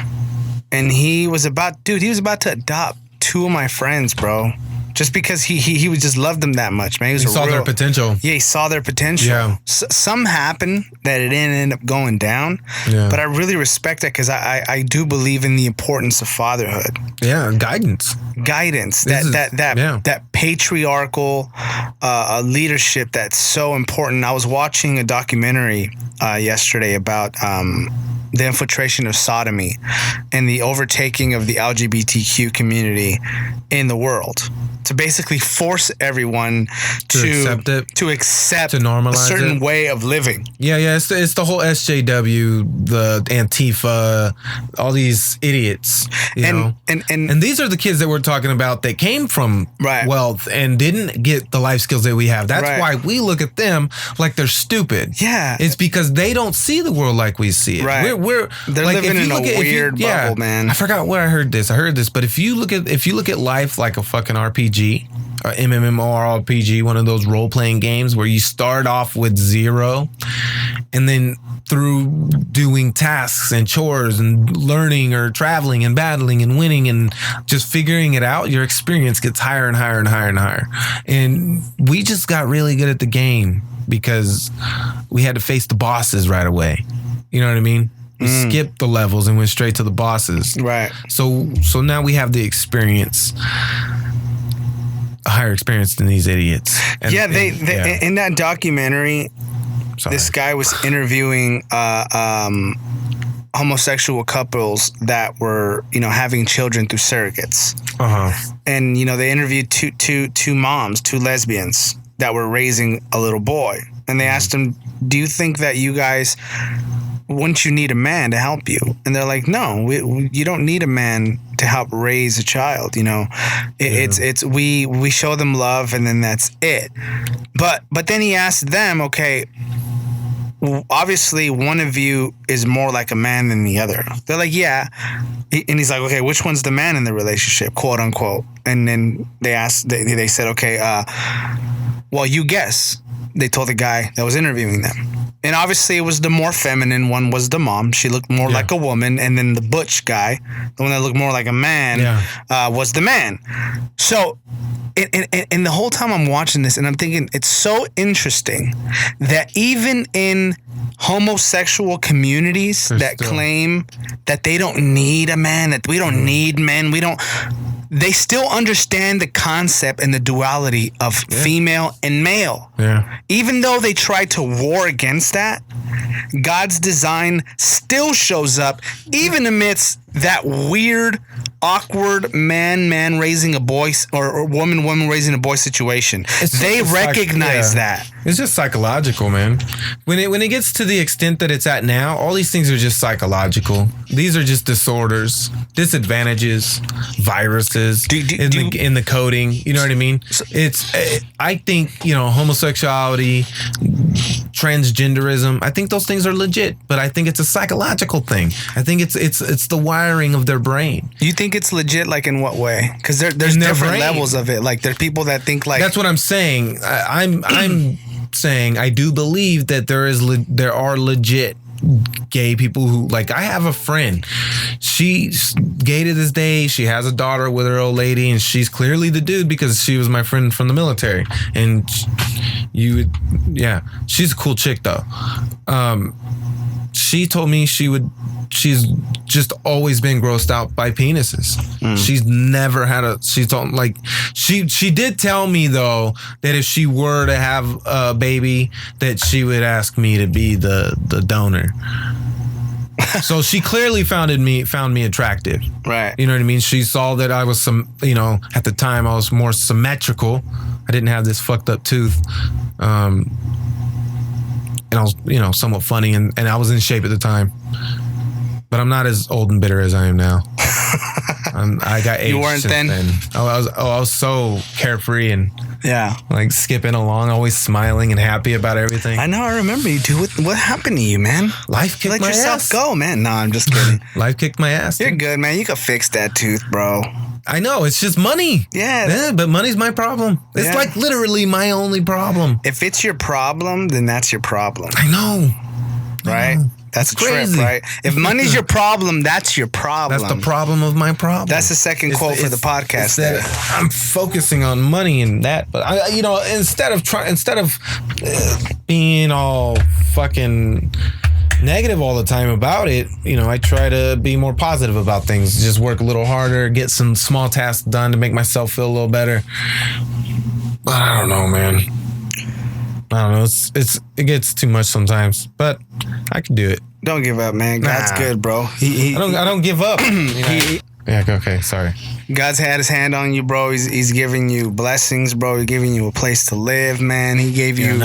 and he was about to adopt two of my friends, bro. Just because he would just love them that much, man. He saw their potential. Yeah, he saw their potential. Yeah. Some happened that it didn't end up going down. Yeah. But I really respect that because I do believe in the importance of fatherhood. Yeah, guidance. That patriarchal leadership that's so important. I was watching a documentary yesterday about the infiltration of sodomy and the overtaking of the LGBTQ community in the world, to basically force everyone to accept to normalize a certain it. way of living. Yeah, it's the whole SJW, the Antifa, all these idiots, you know. And these are the kids that we're talking about that came from wealth and didn't get the life skills that we have. That's why we look at them like they're stupid. Yeah. It's because they don't see the world like we see it. Right. They're like, living in a weird bubble, man. I forgot where I heard this. But if you look at life like a fucking RPG, or MMORPG, one of those role playing games where you start off with 0, and then through doing tasks and chores and learning or traveling and battling and winning and just figuring it out, your experience gets higher and higher and higher and higher. And we just got really good at the game because we had to face the bosses right away. You know what I mean? We skipped the levels and went straight to the bosses. Right. So now we have the experience, a higher experience than these idiots. And, they in that documentary, this guy was interviewing homosexual couples that were, you know, having children through surrogates. And, you know, they interviewed two moms, two lesbians that were raising a little boy. And they asked them, do you think that you guys, wouldn't you need a man to help you? And they're like, no, you don't need a man to help raise a child. You know, we show them love and then that's it. But then he asked them, okay, obviously one of you is more like a man than the other. They're like, yeah. And he's like, okay, which one's the man in the relationship, quote unquote? And then they said, okay, well, you guess. they told the guy that was interviewing them. And obviously it was the more feminine one was the mom. She looked more like a woman. And then the butch guy, the one that looked more like a man, was the man. So, and the whole time I'm watching this and I'm thinking, it's so interesting that even in homosexual communities that claim that they don't need a man, that we don't need men, they still understand the concept and the duality of female and male. Yeah. Even though they try to war against that, God's design still shows up even amidst that weird, awkward man raising a boy or woman raising a boy situation. They recognize that. It's just psychological, man. When it gets to the extent that it's at now, all these things are just psychological. These are just disorders, disadvantages, viruses in the coding. You know what I mean? I think, homosexuality, transgenderism, I think those things are legit, but I think it's a psychological thing. I think it's the wiring of their brain. You think it's legit, like in what way? Because there's different levels of it. Like there are people that think like that's what I'm saying. I'm saying I do believe that there are legit gay people who, like, I have a friend. She's gay to this day. She has a daughter with her old lady, and she's clearly the dude because she was my friend from the military. And she's a cool chick though. She told me she's just always been grossed out by penises. She's never had she did tell me though that if she were to have a baby that she would ask me to be the donor. So she clearly found me attractive. Right. You know what I mean? She saw that I was at the time I was more symmetrical. I didn't have this fucked up tooth. And I was, somewhat funny, and I was in shape at the time. But I'm not as old and bitter as I am now. I got aged. You weren't since then. I was so carefree and like skipping along, always smiling and happy about everything. I know. I remember you, dude. What happened to you, man? Life kicked my ass. Let yourself go, man. No, I'm just kidding. Life kicked my ass. You're good, man. You can fix that tooth, bro. I know, it's just money. Yeah, but money's my problem. It's like literally my only problem. If it's your problem, then that's your problem. I know. Right? That's crazy. Trip, right? If money's your problem, that's your problem. That's the problem of my problem. That's the second quote for the podcast. I'm focusing on money and that, but instead of being all fucking negative all the time about it, I try to be more positive about things. Just work a little harder, get some small tasks done to make myself feel a little better. But I don't know, man. I don't know. It gets too much sometimes, but I can do it. Don't give up, man. God's good, bro. I don't give up. Yeah. Okay. Sorry. God's had his hand on you, bro. He's giving you blessings, bro. He's giving you a place to live, man. He gave you,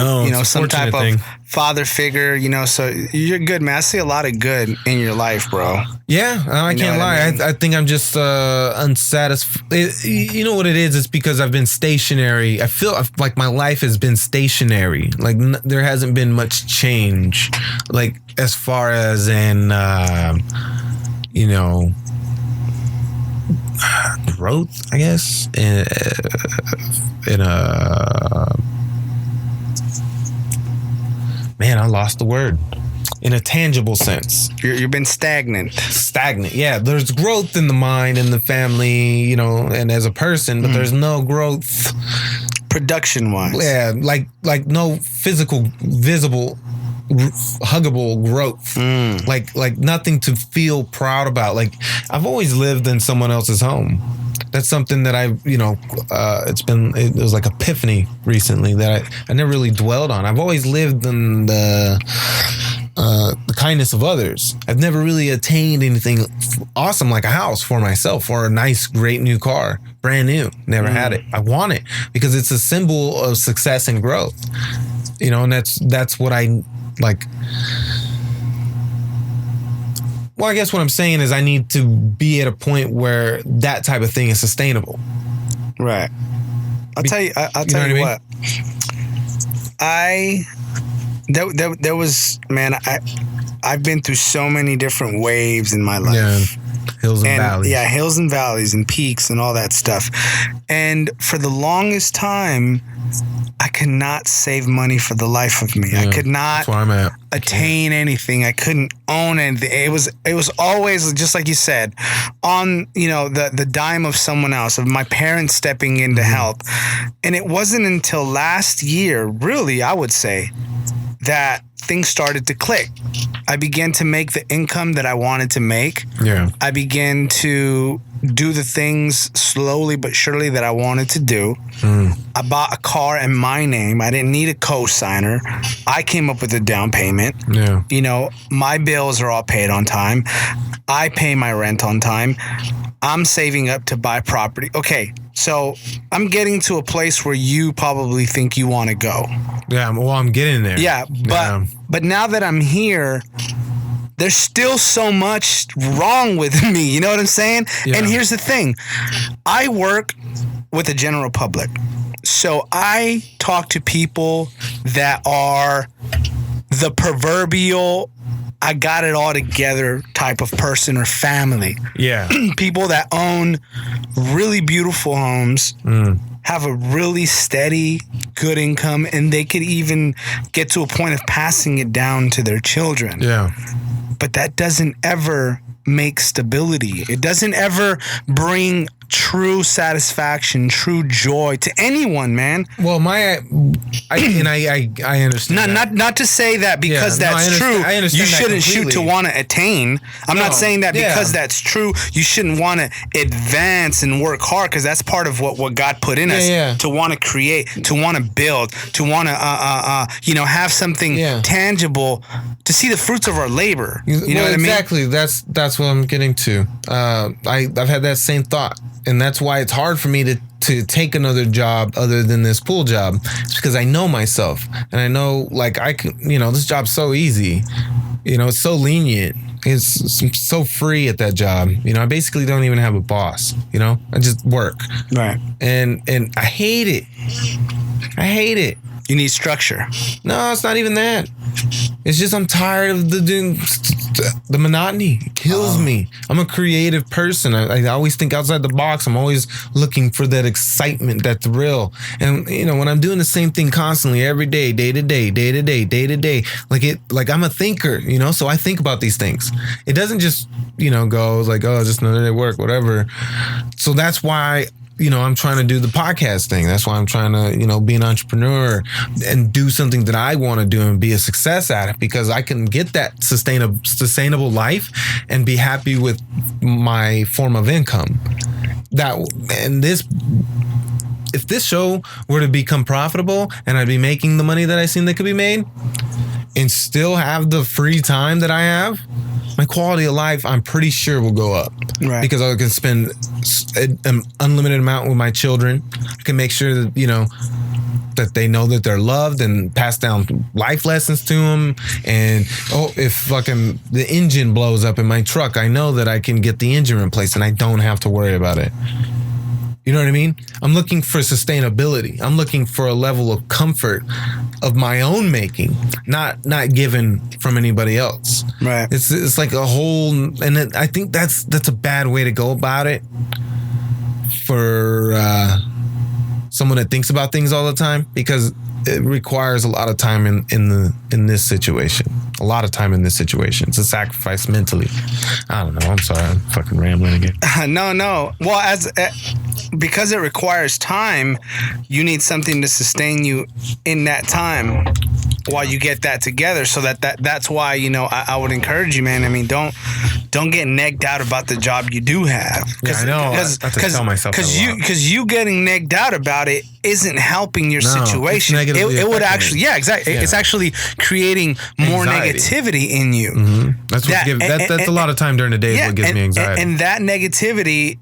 some type of father figure, So you're good, man. I see a lot of good in your life, bro. Yeah, I can't lie. I mean? I think I'm just unsatisfied. You know what it is? It's because I've been stationary. I feel like my life has been stationary. Like there hasn't been much change. Like as far as in, growth, I guess, man, I lost the word. In a tangible sense. You've been stagnant. Yeah. There's growth in the mind and the family, and as a person, but there's no growth production-wise. Yeah, like no physical, visible, huggable growth. Like nothing to feel proud about. Like I've always lived in someone else's home. That's something that it was like epiphany recently that I never really dwelled on. I've always lived in the kindness of others. I've never really attained anything awesome like a house for myself or a nice, great new car, brand new. Never had it. I want it because it's a symbol of success and growth. And that's what I like. Well, I guess what I'm saying is I need to be at a point where that type of thing is sustainable. Right. I'll tell you what. There was, man, I've been through so many different waves in my life. Hills and valleys. Yeah, hills and valleys and peaks and all that stuff. And for the longest time, I could not save money for the life of me. I could not That's where I'm at. attain anything. I couldn't own anything. It was always just like you said, on the dime of someone else, of my parents stepping in to help. And it wasn't until last year, really, I would say, that things started to click. I began to make the income that I wanted to make. Yeah. I began to do the things slowly but surely that I wanted to do. I bought a car in my name. I didn't need a co-signer. I came up with a down payment. Yeah. My bills are all paid on time. I pay my rent on time. I'm saving up to buy property. Okay, so I'm getting to a place where you probably think you want to go. Yeah, well, I'm getting there. Yeah, but now that I'm here, there's still so much wrong with me. You know what I'm saying? Yeah. And here's the thing. I work with the general public. So I talk to people that are the proverbial I got it all together type of person or family. Yeah. People that own really beautiful homes, have a really steady, good income, and they could even get to a point of passing it down to their children. Yeah. But that doesn't ever make stability. It doesn't ever bring true satisfaction, true joy to anyone, man. Well, I understand. Not to say that because Yeah, no, that's I true, understand you that shouldn't shoot to completely. want to attain. I'm not saying that because that's true, you shouldn't want to advance and work hard, because that's part of what God put in us, yeah. to want to create, to want to build, to want to have something tangible, to see the fruits of our labor. You know what I mean? Exactly. That's what I'm getting to. I've had that same thought, and that's why it's hard for me to take another job other than this pool job. It's because I know myself, and I know, like, I can, this job's so easy. It's so lenient. It's so free at that job. I basically don't even have a boss. I just work. Right. And I hate it. I hate it. You need structure. No, it's not even that. It's just I'm tired of the monotony. It kills me. I'm a creative person. I always think outside the box. I'm always looking for that excitement, that thrill. And when I'm doing the same thing constantly, every day, day to day, like I'm a thinker. So I think about these things. It doesn't just go like, oh, just another day at work, whatever. So that's why. I'm trying to do the podcast thing. That's why I'm trying to, be an entrepreneur and do something that I want to do and be a success at it, because I can get that sustainable life and be happy with my form of income. If this show were to become profitable and I'd be making the money that I seen that could be made and still have the free time that I have, my quality of life, I'm pretty sure, will go up. Right. Because I can spend an unlimited amount with my children. I can make sure that, that they know that they're loved, and pass down life lessons to them. And, if fucking the engine blows up in my truck, I know that I can get the engine replaced and I don't have to worry about it. You know what I mean? I'm looking for sustainability. I'm looking for a level of comfort of my own making, not given from anybody else. Right. It's like a whole, and I think that's a bad way to go about it for someone that thinks about things all the time, because it requires a lot of time in this situation. A lot of time in this situation. It's a sacrifice mentally. I don't know. I'm sorry. I'm fucking rambling again. No. Well, because it requires time, you need something to sustain you in that time while you get that together. So that's why, I would encourage you, man. I mean, don't get negged out about the job you do have. Yeah, I know. I have to tell myself that a lot. Because you getting negged out about it isn't helping your situation. It would actually, exactly. Yeah. It's actually creting more negativity in you. Mm-hmm. That's a lot of time during the day is what gives me anxiety. And that negativity,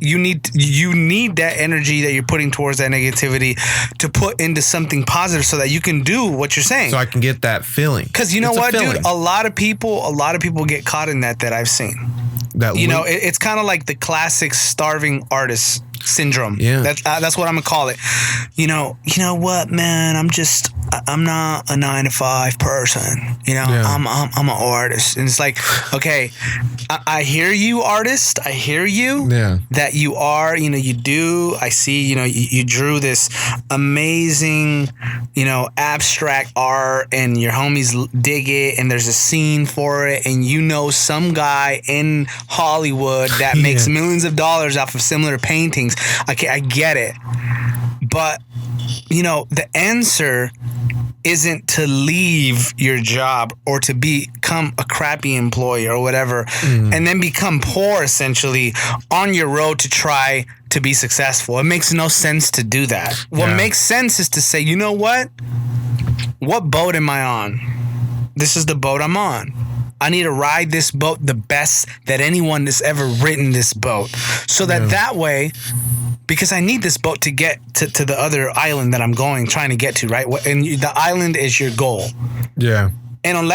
you need that energy that you're putting towards that negativity to put into something positive, so that you can do what you're saying. So I can get that feeling. Because you know what, dude? A lot of people get caught in that I've seen. It's kind of like the classic starving artist syndrome. Yeah. That's what I'm gonna call it. You know what, man? I'm not a 9-to-5 person. I'm an artist, and it's like, okay, I hear you, artist. I hear you. Yeah. That you are. You do. I see. You drew this amazing, abstract art, and your homies dig it, and there's a scene for it, and some guy in Hollywood that makes millions of dollars off of similar paintings. Okay, I get it, but the answer isn't to leave your job or to become a crappy employee or whatever, and then become poor essentially on your road to try to be successful. It makes no sense to do that. What makes sense is to say, you know what boat am I on? This is the boat I'm on. I need to ride this boat the best that anyone has ever ridden this boat, so that way, because I need this boat to get to the other island that I'm trying to get to, right? And the island is your goal. Yeah. And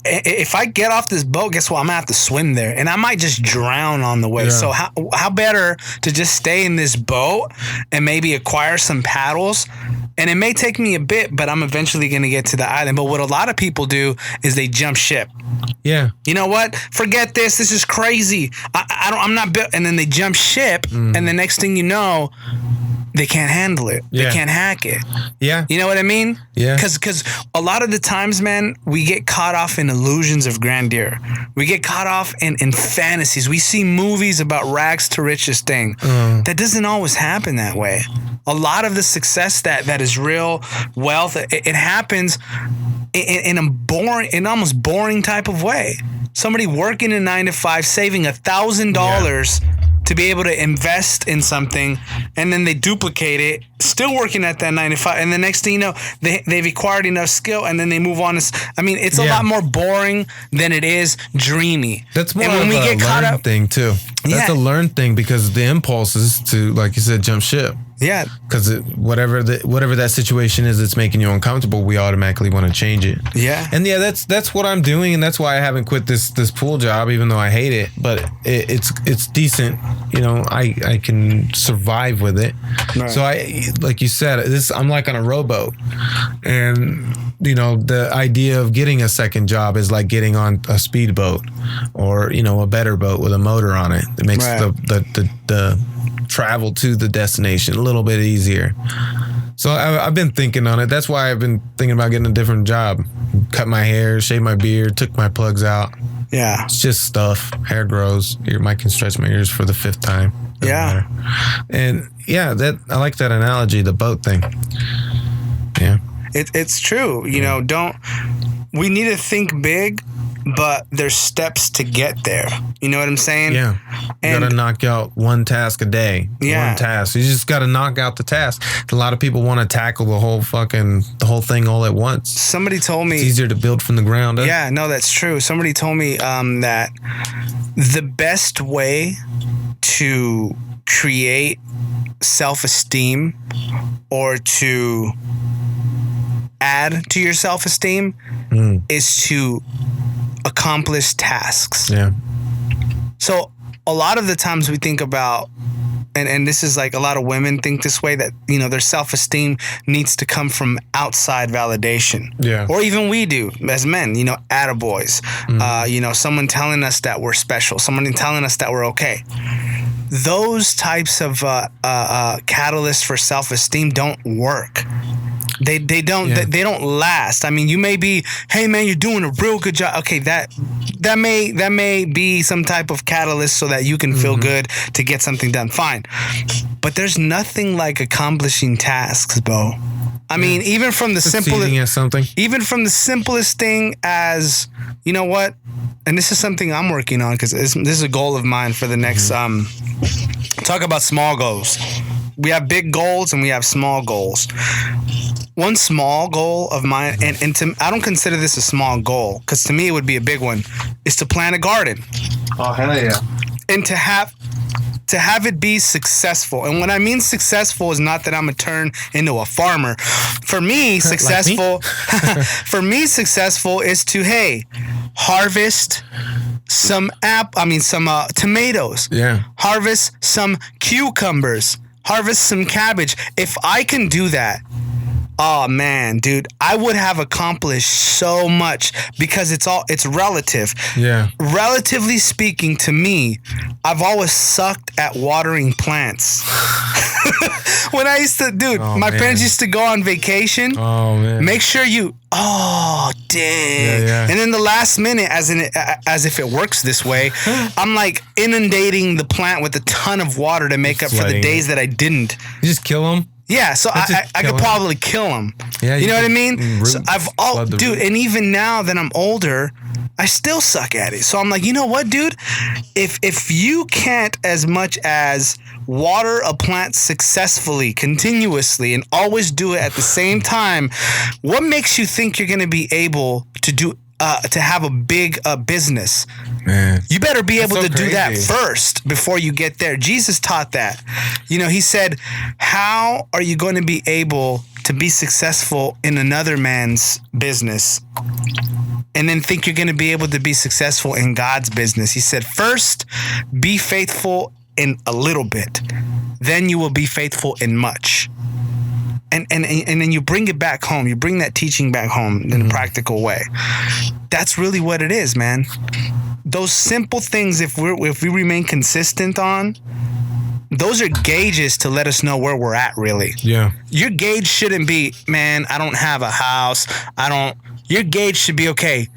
if I get off this boat, guess what? I'm gonna have to swim there, and I might just drown on the way. Yeah. So how better to just stay in this boat and maybe acquire some paddles? And it may take me a bit, but I'm eventually going to get to the island. But what a lot of people do is they jump ship. Yeah. You know what? Forget this. This is crazy. I'm not built. And then they jump ship. And the next thing you know, they can't handle it. Yeah. They can't hack it. Yeah. You know what I mean? Yeah. Because a lot of the times, man, we get caught off in illusions of grandeur. We get caught off in fantasies. We see movies about rags to riches thing. That doesn't always happen that way. A lot of the success that is real wealth, it happens in an almost boring type of way. Somebody working a 9-to-5, saving $1,000 to be able to invest in something, and then they duplicate it, still working at that 9-to-5, and the next thing you know, they've acquired enough skill, and then they move on. It's a lot more boring than it is dreamy. That's more of a learned thing too. That's a learned thing, because the impulse is to, like you said, jump ship. Yeah, because whatever that situation is that's making you uncomfortable, we automatically want to change it. Yeah, and that's what I'm doing, and that's why I haven't quit this pool job, even though I hate it. But it's decent, I can survive with it. Right. So like you said, I'm like on a rowboat, and the idea of getting a second job is like getting on a speedboat or a better boat with a motor on it. It makes the travel to the destination a little bit easier. So I've been thinking on it. That's why I've been thinking about getting a different job. Cut my hair, shave my beard, took my plugs out. Yeah. It's just stuff. Hair grows. I can stretch my ears for the 5th time. Doesn't matter. And I like that analogy, the boat thing. Yeah. It's true. We need to think big, but there's steps to get there. You know what I'm saying? Yeah. You got to knock out one task a day. Yeah. One task. You just got to knock out the task. A lot of people want to tackle the whole thing all at once. Somebody told me it's easier to build from the ground up. Yeah, no, that's true. Somebody told me that the best way to create self-esteem or to add to your self-esteem is to accomplish tasks. Yeah. So a lot of the times we think about, and this is like a lot of women think this way, that their self-esteem needs to come from outside validation. Yeah. Or even we do as men, attaboys. Someone telling us that we're special, someone telling us that we're okay. Those types of catalysts for self-esteem don't work. They don't last. I mean, you may be, hey man, you're doing a real good job. Okay, that may be some type of catalyst so that you can feel good to get something done. Fine. But there's nothing like accomplishing tasks, Bo. I mean, even from the simplest thing as, you know what? And this is something I'm working on, because this is a goal of mine for the next talk about small goals. We have big goals and we have small goals. One small goal of mine, and I don't consider this a small goal, because to me it would be a big one, is to plant a garden. Oh, hell yeah. And to to have it be successful. And when I mean successful is not that I'm gonna turn into a farmer. For me, successful for me, successful is to harvest some tomatoes. Yeah. Harvest some cucumbers. Harvest some cabbage. If I can do that, oh man, dude, I would have accomplished so much because it's relative. Yeah. Relatively speaking, to me, I've always sucked at watering plants. When I used to, my parents used to go on vacation. Oh man. Make sure you. Oh dang! Yeah. And then the last minute, as if it works this way, I'm like inundating the plant with a ton of water to make up for the days that I didn't. You just kill them. Yeah, so I could probably kill him. Yeah, you know what I mean? So and even now that I'm older, I still suck at it. So I'm like, you know what, dude? If you can't as much as water a plant successfully, continuously, and always do it at the same time, what makes you think you're going to be able to do to have a big business? Man, you better be able to do that first before you get there. Jesus taught that. You know, he said, how are you going to be able to be successful in another man's business and then think you're going to be able to be successful in God's business? He said, first, be faithful in a little bit, then you will be faithful in much. And then you bring it back home. You bring that teaching back home in a practical way. That's really what it is, man. Those simple things, if we remain consistent on, those are gauges to let us know where we're at, really. Yeah. Your gauge shouldn't be, man, I don't have a house. Your gauge should be, okay,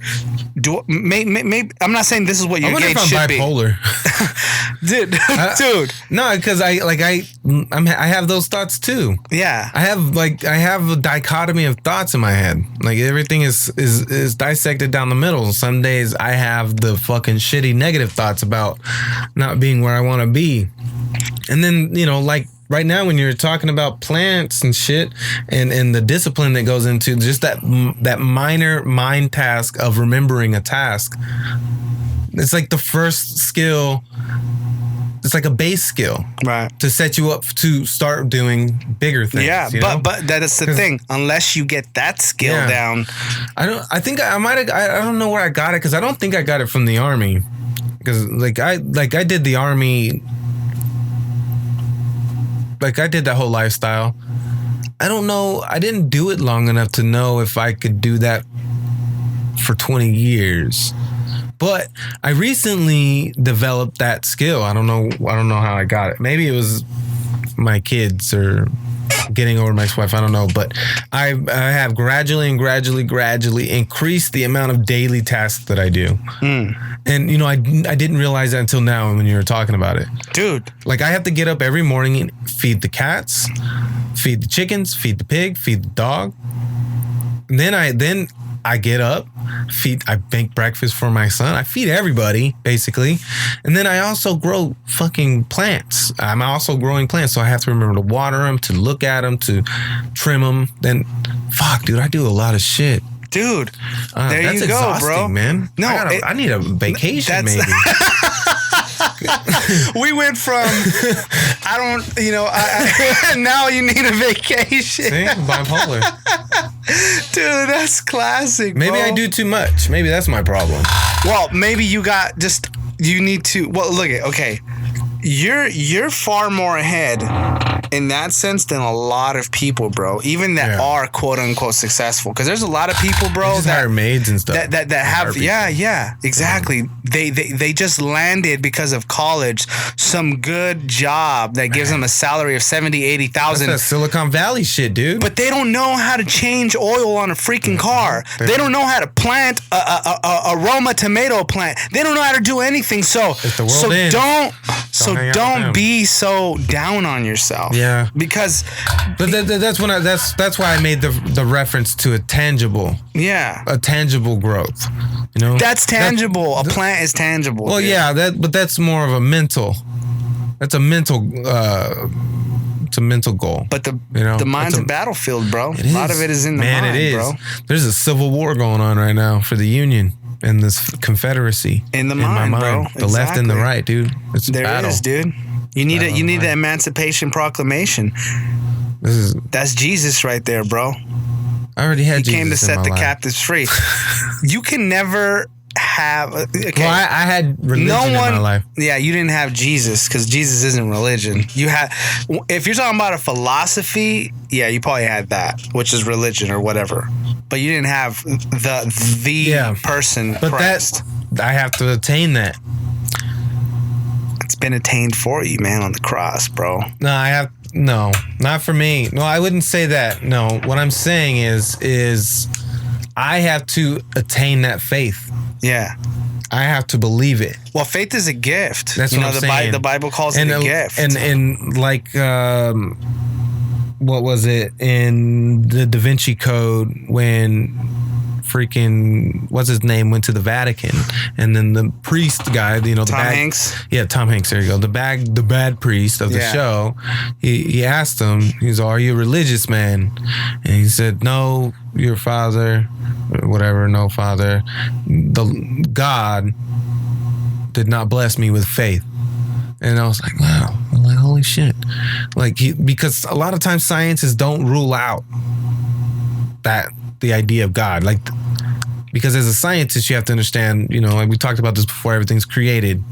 maybe I'm not saying this is what your gauge should be. Bipolar. dude. No, because I have those thoughts too. Yeah. I have a dichotomy of thoughts in my head. Like everything is dissected down the middle. Some days I have the fucking shitty negative thoughts about not being where I want to be. And then, like right now when you're talking about plants and shit and the discipline that goes into just that minor mind task of remembering a task, it's like the first skill. It's like a base skill, right, to set you up to start doing bigger things. Yeah, but that is the thing. Unless you get that skill down, I don't know where I got it, because I don't think I got it from the army. Because I did the army. Like I did that whole lifestyle. I don't know. I didn't do it long enough to know if I could do that for 20 years. But I recently developed that skill. I don't know how I got it. Maybe it was my kids or getting over my ex-wife. I don't know. But I have gradually increased the amount of daily tasks that I do. And, I didn't realize that until now when you were talking about it. Dude. Like I have to get up every morning and feed the cats, feed the chickens, feed the pig, feed the dog. And then I get up, I make breakfast for my son. I feed everybody, basically. And then I also grow fucking plants. I'm also growing plants. So I have to remember to water them, to look at them, to trim them. Then, fuck, dude, I do a lot of shit. Dude, there you go, bro. Man. No, I need a vacation, maybe. We went from, now you need a vacation. See, bipolar. Dude, that's classic, bro. Maybe I do too much. Maybe that's my problem. Well, maybe you need to, okay. You're far more ahead in that sense than a lot of people, bro. Even that are quote unquote successful, because there's a lot of people, bro, that hire maids and stuff. That have exactly. They just landed because of college some good job that gives them a salary of 70,000, 80,000. That's that Silicon Valley shit, dude. But they don't know how to change oil on a freaking car. They don't know how to plant a Roma tomato plant. They don't know how to do anything. So don't be so down on yourself. Yeah, because that's why I made the reference to a tangible growth. That's tangible. A plant is tangible. Well, dude. But that's more of a mental. That's a mental. It's a mental goal. But the mind's a battlefield, bro. A lot of it is in the mind, bro. There's a civil war going on right now for the Union and this Confederacy in my mind, bro. The left and the right, dude. It's a battle. There is, dude. You need the Emancipation Proclamation. That's Jesus right there, bro. I already had. He Jesus came to set the life. captives free. You can never have. Okay. Well, I had religion in my life. Yeah, you didn't have Jesus because Jesus isn't religion. You had. If you're talking about a philosophy, yeah, you probably had that, which is religion or whatever. But you didn't have the person. But Christ. I have to attain that. It's been attained for you, man, on the cross, bro. No, not for me. No, I wouldn't say that. No, what I'm saying is I have to attain that faith. Yeah. I have to believe it. Well, faith is a gift. That's what I'm saying. The Bible calls it a gift. And like, what was it in the Da Vinci Code when freaking what's his name went to the Vatican, and then the priest guy, the Tom Hanks. Yeah, Tom Hanks. There you go. The bad priest of the show. He asked him. He's, "Are you a religious man?" And he said, "No, your father, or whatever. No, father. The God did not bless me with faith." And I was like, wow. I'm like, holy shit. Like, because a lot of times scientists don't rule out that the idea of God. Like, because as a scientist, you have to understand, you know, like we talked about this before, everything's created.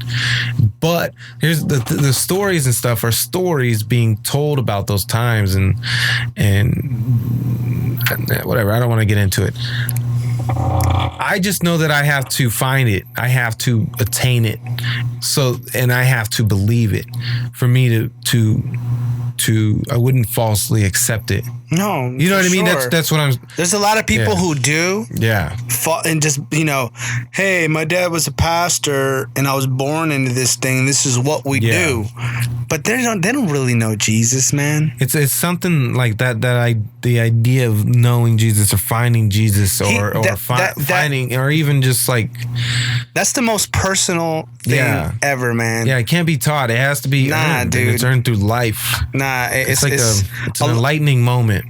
But here's the stories and stuff are stories being told about those times and whatever. I don't want to get into it. I just know that I have to find it. I have to attain it. So, and I have to believe it for me to I wouldn't falsely accept it. No, you know what I mean? Sure. That's what I'm. There's a lot of people who do. Yeah. And just, you know, hey, my dad was a pastor and I was born into this thing. This is what we do. But they don't really know Jesus, man. It's something like that the idea of knowing Jesus or finding Jesus or finding or even just like, that's the most personal thing ever, man. Yeah, it can't be taught. It has to be earned, dude. It's earned through life. Nah, it's an enlightening moment.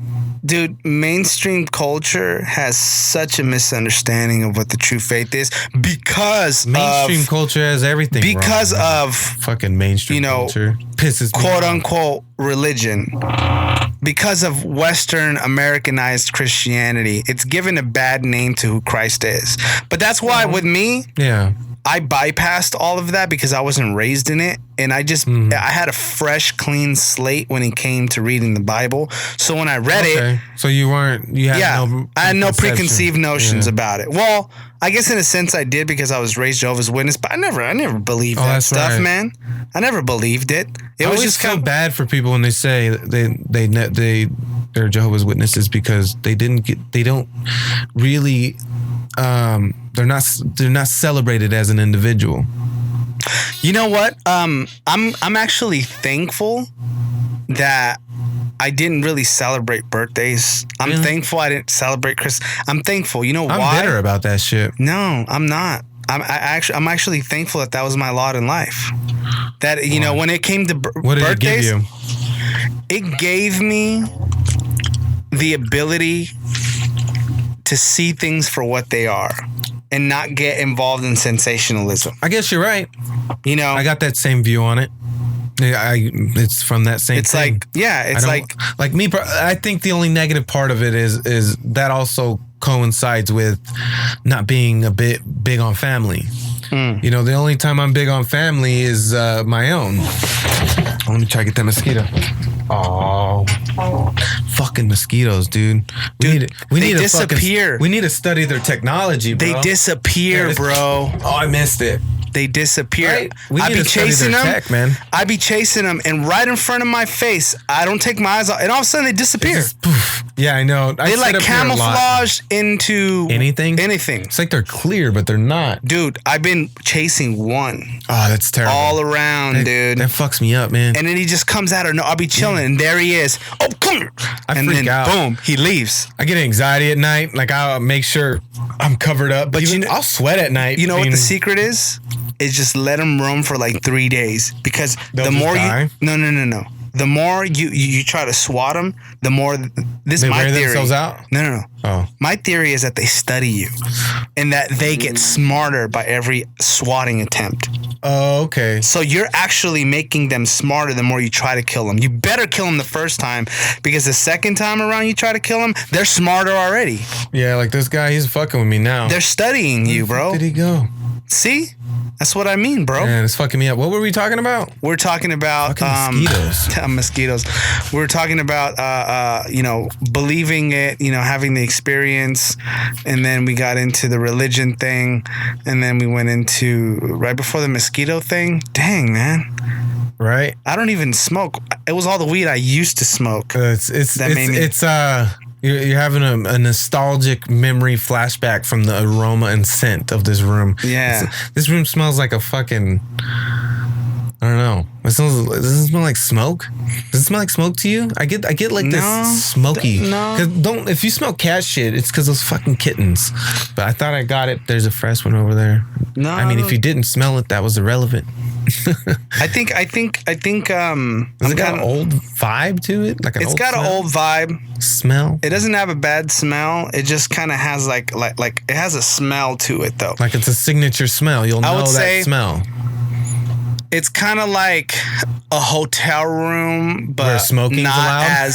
Dude, mainstream culture has such a misunderstanding of what the true faith is because mainstream culture has everything because wrong, of fucking mainstream culture pisses me quote off. unquote religion. Because of Western Americanized Christianity, it's given a bad name to who Christ is. But that's why with me, I bypassed all of that because I wasn't raised in it. And I just, I had a fresh, clean slate when it came to reading the Bible. So when I read it. So you had I had no preconceived notions about it. Well, I guess in a sense I did because I was raised Jehovah's Witness, but I never believed that stuff, man. I never believed it. It was just kind of bad for people when they say they're Jehovah's Witnesses because they're not celebrated as an individual. You know what? I'm actually thankful that I didn't really celebrate birthdays. I'm thankful I didn't celebrate Christmas. I'm thankful. You know why? I'm bitter about that shit. No, I'm not. I'm actually thankful that was my lot in life. That, you know, when it came to what did birthdays, it give you? It gave me the ability to see things for what they are and not get involved in sensationalism. I guess you're right. You know, I got that same view on it. It's from that same thing. Like me. I think the only negative part of it is that also coincides with not being a bit big on family. You know, the only time I'm big on family is my own. Let me try to get that mosquito. Oh, fucking mosquitoes, dude. We need to disappear. We need to study their technology, bro. They disappear, bro. Oh, I missed it. They disappear. Right? I be chasing them, tech, man. I be chasing them, and right in front of my face, I don't take my eyes off, and all of a sudden they disappear. Yeah, I know. They like camouflage into anything. It's like they're clear, but they're not. Dude, I've been chasing one. Oh, that's terrible. All around, dude. That fucks me up, man. And then he just comes out of no. I'll be chilling, and there he is. Oh, come here. I freak out. Boom, he leaves. I get anxiety at night. Like, I'll make sure I'm covered up. But I'll sweat at night. You know what the secret is? Is just let them roam for like 3 days because the more you... No. the more you try to swat them, the more this They is my wear theory. themselves out? No. Oh. My theory is that they study you, and that they get smarter by every swatting attempt. Oh, okay. So you're actually making them smarter the more you try to kill them. You better kill them the first time, because the second time around you try to kill them, they're smarter already. Yeah, like this guy, he's fucking with me now. They're studying you, bro. Where did he go? See? That's what I mean, bro. Man, it's fucking me up. What were we talking about? We're talking about Fucking mosquitoes. mosquitoes. We're talking about believing it, having the experience, and then we got into the religion thing, and then we went into right before the mosquito thing. Dang, man. Right? I don't even smoke. It was all the weed I used to smoke. You're having a nostalgic memory flashback from the aroma and scent of this room. Yeah. This room smells like a fucking, I don't know. Does it smell like smoke? Does it smell like smoke to you? I get like this smoky. No. If you smell cat shit, it's because those fucking kittens. But I thought I got it. There's a fresh one over there. No. I mean, if you didn't smell it, that was irrelevant. I think Has it got an old vibe to it? Like it's got an old vibe. Smell? It doesn't have a bad smell. It just kind of has like it has a smell to it though. Like it's a signature smell. You'll know that smell. It's kind of like a hotel room, but where smoking's allowed?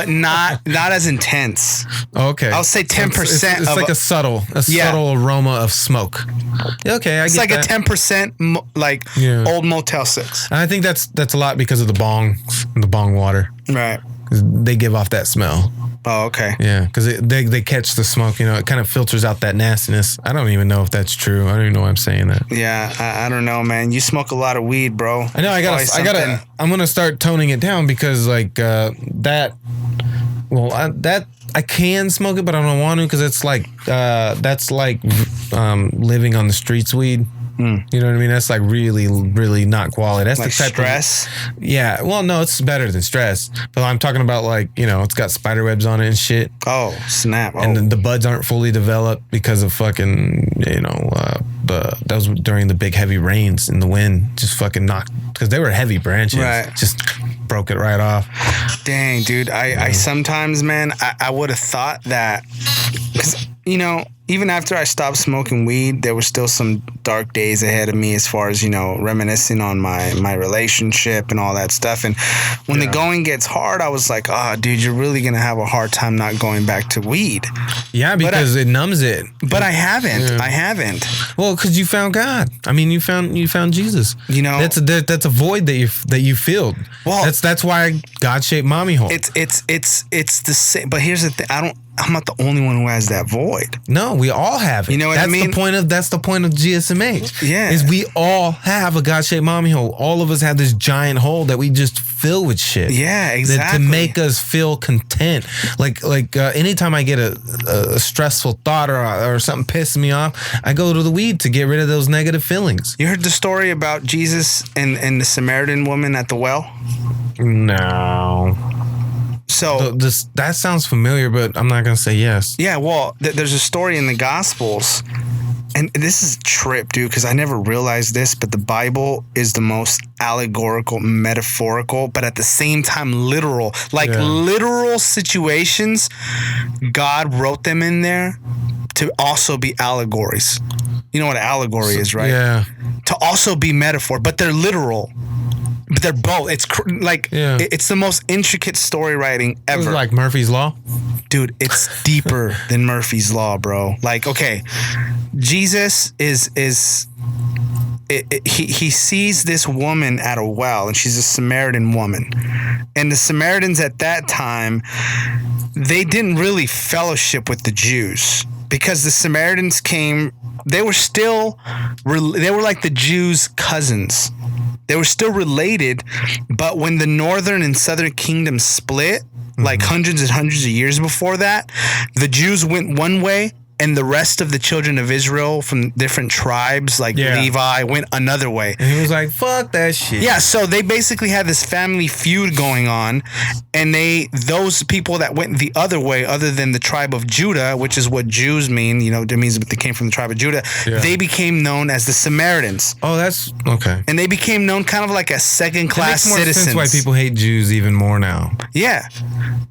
not as intense. Okay, I'll say 10%. It's like a subtle aroma of smoke. Okay, I get that. It's like a 10% old Motel 6. And I think that's a lot because of the bong water. Right. They give off that smell. Oh, okay. Yeah, because they catch the smoke. It kind of filters out that nastiness. I don't even know if that's true. I don't even know why I'm saying that. Yeah, I don't know, man. You smoke a lot of weed, bro. I know. I'm gonna start toning it down because I can smoke it, but I don't want to because it's like that's like living on the streets weed. You know what I mean? That's like really, really not quality. That's like the type stress. Yeah. Well, no, it's better than stress. But I'm talking about it's got spider webs on it and shit. Oh, snap! And the buds aren't fully developed because of fucking that was during the big heavy rains and the wind just fucking knocked because they were heavy branches. Right. Just broke it right off. Dang, dude. I sometimes, man, I would have thought that because even after I stopped smoking weed, there were still some dark days ahead of me as far as, reminiscing on my relationship and all that stuff. And when the going gets hard, I was like, dude, you're really going to have a hard time not going back to weed. Yeah, because it numbs it. But I haven't. Yeah. I haven't. Well, because you found God. I mean, you found Jesus. That's a void that you filled. Well, that's why God-shaped mommy hole. It's the same. But here's the thing. I'm not the only one who has that void. No, we all have it. You know what I mean? That's the point of GSMH. Yeah. Is we all have a God-shaped mommy hole. All of us have this giant hole that we just fill with shit. Yeah, exactly. To make us feel content. Like anytime I get a stressful thought or something pisses me off, I go to the weed to get rid of those negative feelings. You heard the story about Jesus and the Samaritan woman at the well? No. So that sounds familiar, but I'm not gonna say yes. Yeah, well, there's a story in the Gospels, and this is a trip, dude, because I never realized this, but the Bible is the most allegorical, metaphorical, but at the same time literal. Literal situations, God wrote them in there to also be allegories. You know what an allegory is, right? Yeah. To also be metaphor, but they're literal. But they're both. It's it's the most intricate story writing ever. It's like Murphy's Law? Dude, it's deeper than Murphy's Law, bro. Like, okay, Jesus he sees this woman at a well, and she's a Samaritan woman. And the Samaritans at that time, they didn't really fellowship with the Jews because the Samaritans came, they were like the Jews' cousins. They were still related, but when the northern and southern kingdoms split, like hundreds and hundreds of years before that, the Jews went one way and the rest of the children of Israel from different tribes, like Levi, went another way. And he was like, fuck that shit. Yeah, so they basically had this family feud going on, and those people that went the other way, other than the tribe of Judah, which is what Jews mean, that means that they came from the tribe of Judah, they became known as the Samaritans. Oh, that's okay. And they became known kind of like a second-class citizens. It makes more sense why people hate Jews even more now. Yeah.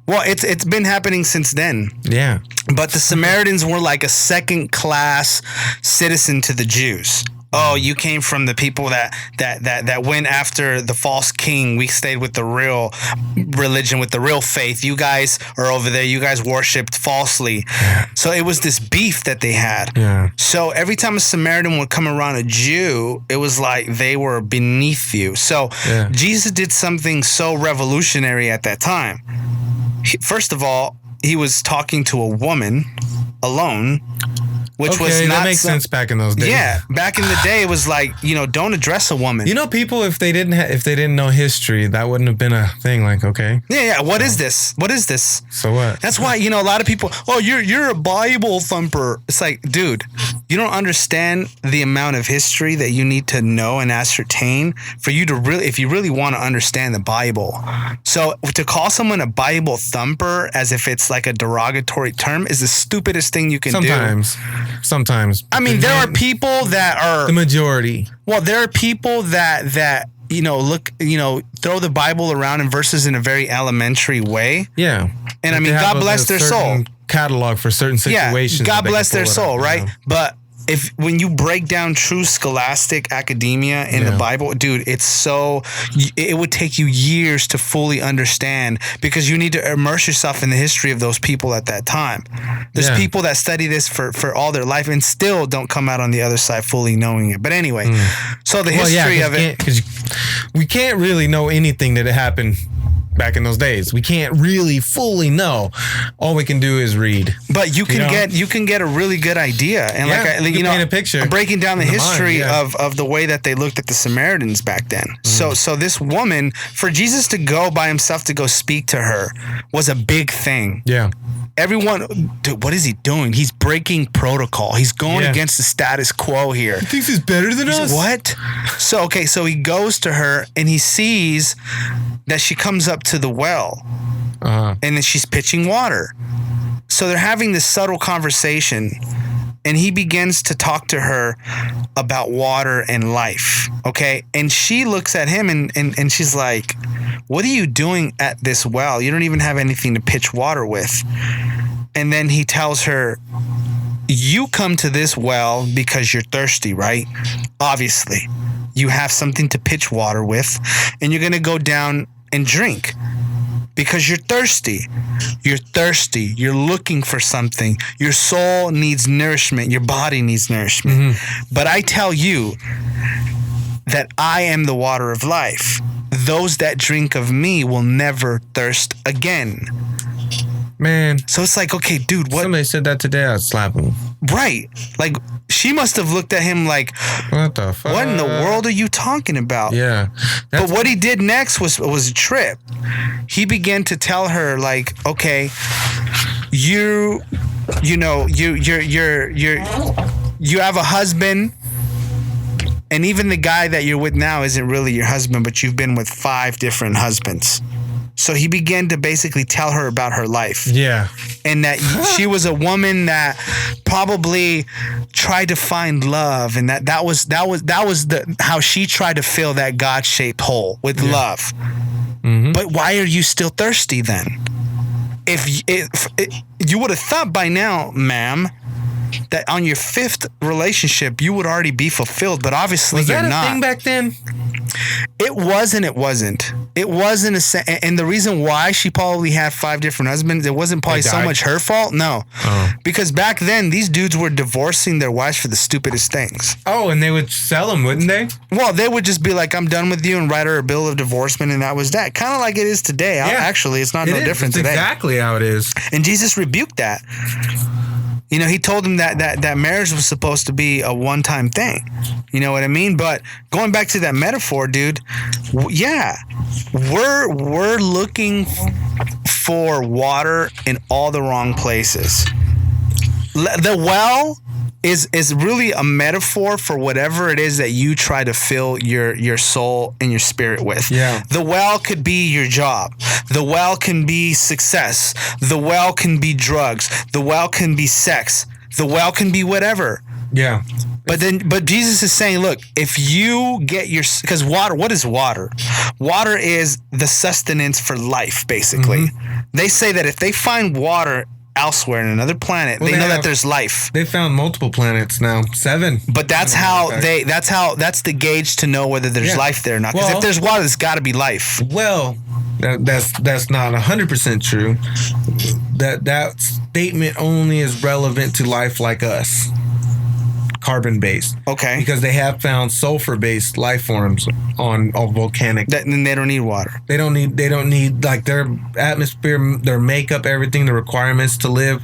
Well, it's been happening since then. Yeah. But the Samaritans were like a second-class citizen to the Jews. Oh, you came from the people that went after the false king. We stayed with the real religion, with the real faith. You guys are over there. You guys worshipped falsely. So it was this beef that they had. Yeah. So every time a Samaritan would come around a Jew, it was like they were beneath you. So Jesus did something so revolutionary at that time. First of all, he was talking to a woman alone, which was not... that makes sense back in those days. Yeah, back in the day, it was like, don't address a woman. People, if they didn't know history, that wouldn't have been a thing. Like, okay. Yeah. What is this? What is this? So what? That's why, a lot of people, you're a Bible thumper. It's like, dude, you don't understand the amount of history that you need to know and ascertain for you to really, if you really want to understand the Bible. So to call someone a Bible thumper as if it's like a derogatory term is the stupidest thing you can do. Sometimes. I mean, there are people that are... The majority. Well, there are people that throw the Bible around in verses in a very elementary way. Yeah. And I mean, God bless their soul. Catalog for certain situations. Yeah, God bless their soul, right? But when you break down true scholastic academia in the Bible, dude, it would take you years to fully understand because you need to immerse yourself in the history of those people at that time. There's people that study this for all their life and still don't come out on the other side fully knowing it. But anyway, so the history of it... Because we can't really know anything that happened back in those days. We can't really fully know. All we can do is read. But you can get a really good idea. And paint a picture. I'm breaking down the history of the way that they looked at the Samaritans back then. So this woman, for Jesus to go by himself to go speak to her was a big thing. Yeah. Everyone, dude, what is he doing? He's breaking protocol. He's going against the status quo here. He thinks he's better than us? What? So he goes to her and he sees that she comes up to the well and then she's pitching water. So they're having this subtle conversation and he begins to talk to her about water and life. Okay. And she looks at him and she's like, what are you doing at this well? You don't even have anything to pitch water with. And then he tells her, you come to this well because you're thirsty, right? Obviously. You have something to pitch water with and you're going to go down and drink because you're thirsty. You're thirsty. You're looking for something. Your soul needs nourishment. Your body needs nourishment. But I tell you that I am the water of life. Those that drink of me will never thirst again. Man. So it's like, okay, dude, what? Somebody said that today, I'd slap him. Right. Like, she must have looked at him like, what the fuck? What in the world are you talking about? Yeah. But what he did next was a trip. He began to tell her, like, okay, you have a husband, and even the guy that you're with now isn't really your husband, but you've been with 5 different husbands. So he began to basically tell her about her life. Yeah. And that she was a woman that probably tried to find love, and that was how she tried to fill that God-shaped hole with love. Mm-hmm. But why are you still thirsty then? If you would have thought by now, ma'am, that on your 5th relationship you would already be fulfilled, but obviously you're not. Was that a thing back then? It was and it wasn't. It wasn't and the reason why she probably had 5 different husbands, it wasn't probably so much her fault. No. Because back then, these dudes were divorcing their wives for the stupidest things. Oh, and they would sell them, wouldn't they? Well, they would just be like, I'm done with you, and write her a bill of divorcement, and that was that. Kind of like it is today. Yeah. Actually, it's not no different today. Exactly how it is. And Jesus rebuked that. He told him that marriage was supposed to be a one-time thing. You know what I mean? But going back to that metaphor, dude, we're looking for water in all the wrong places. The well is really a metaphor for whatever it is that you try to fill your soul and your spirit with. Yeah. The well could be your job. The well can be success. The well can be drugs. The well can be sex. The well can be whatever. Yeah. But Jesus is saying, look, if you get because water, what is water? Water is the sustenance for life, basically. Mm-hmm. They say that if they find water elsewhere in another planet, they know that there's life. They found multiple planets now, 7. But that's that's the gauge to know whether there's life there or not. Because if there's water, there's got to be life. Well, that's not 100% true. That statement only is relevant to life like us. Carbon-based. Okay. Because they have found sulfur-based life forms on volcanic. Then they don't need water. They don't need like their atmosphere, their makeup, everything, the requirements to live.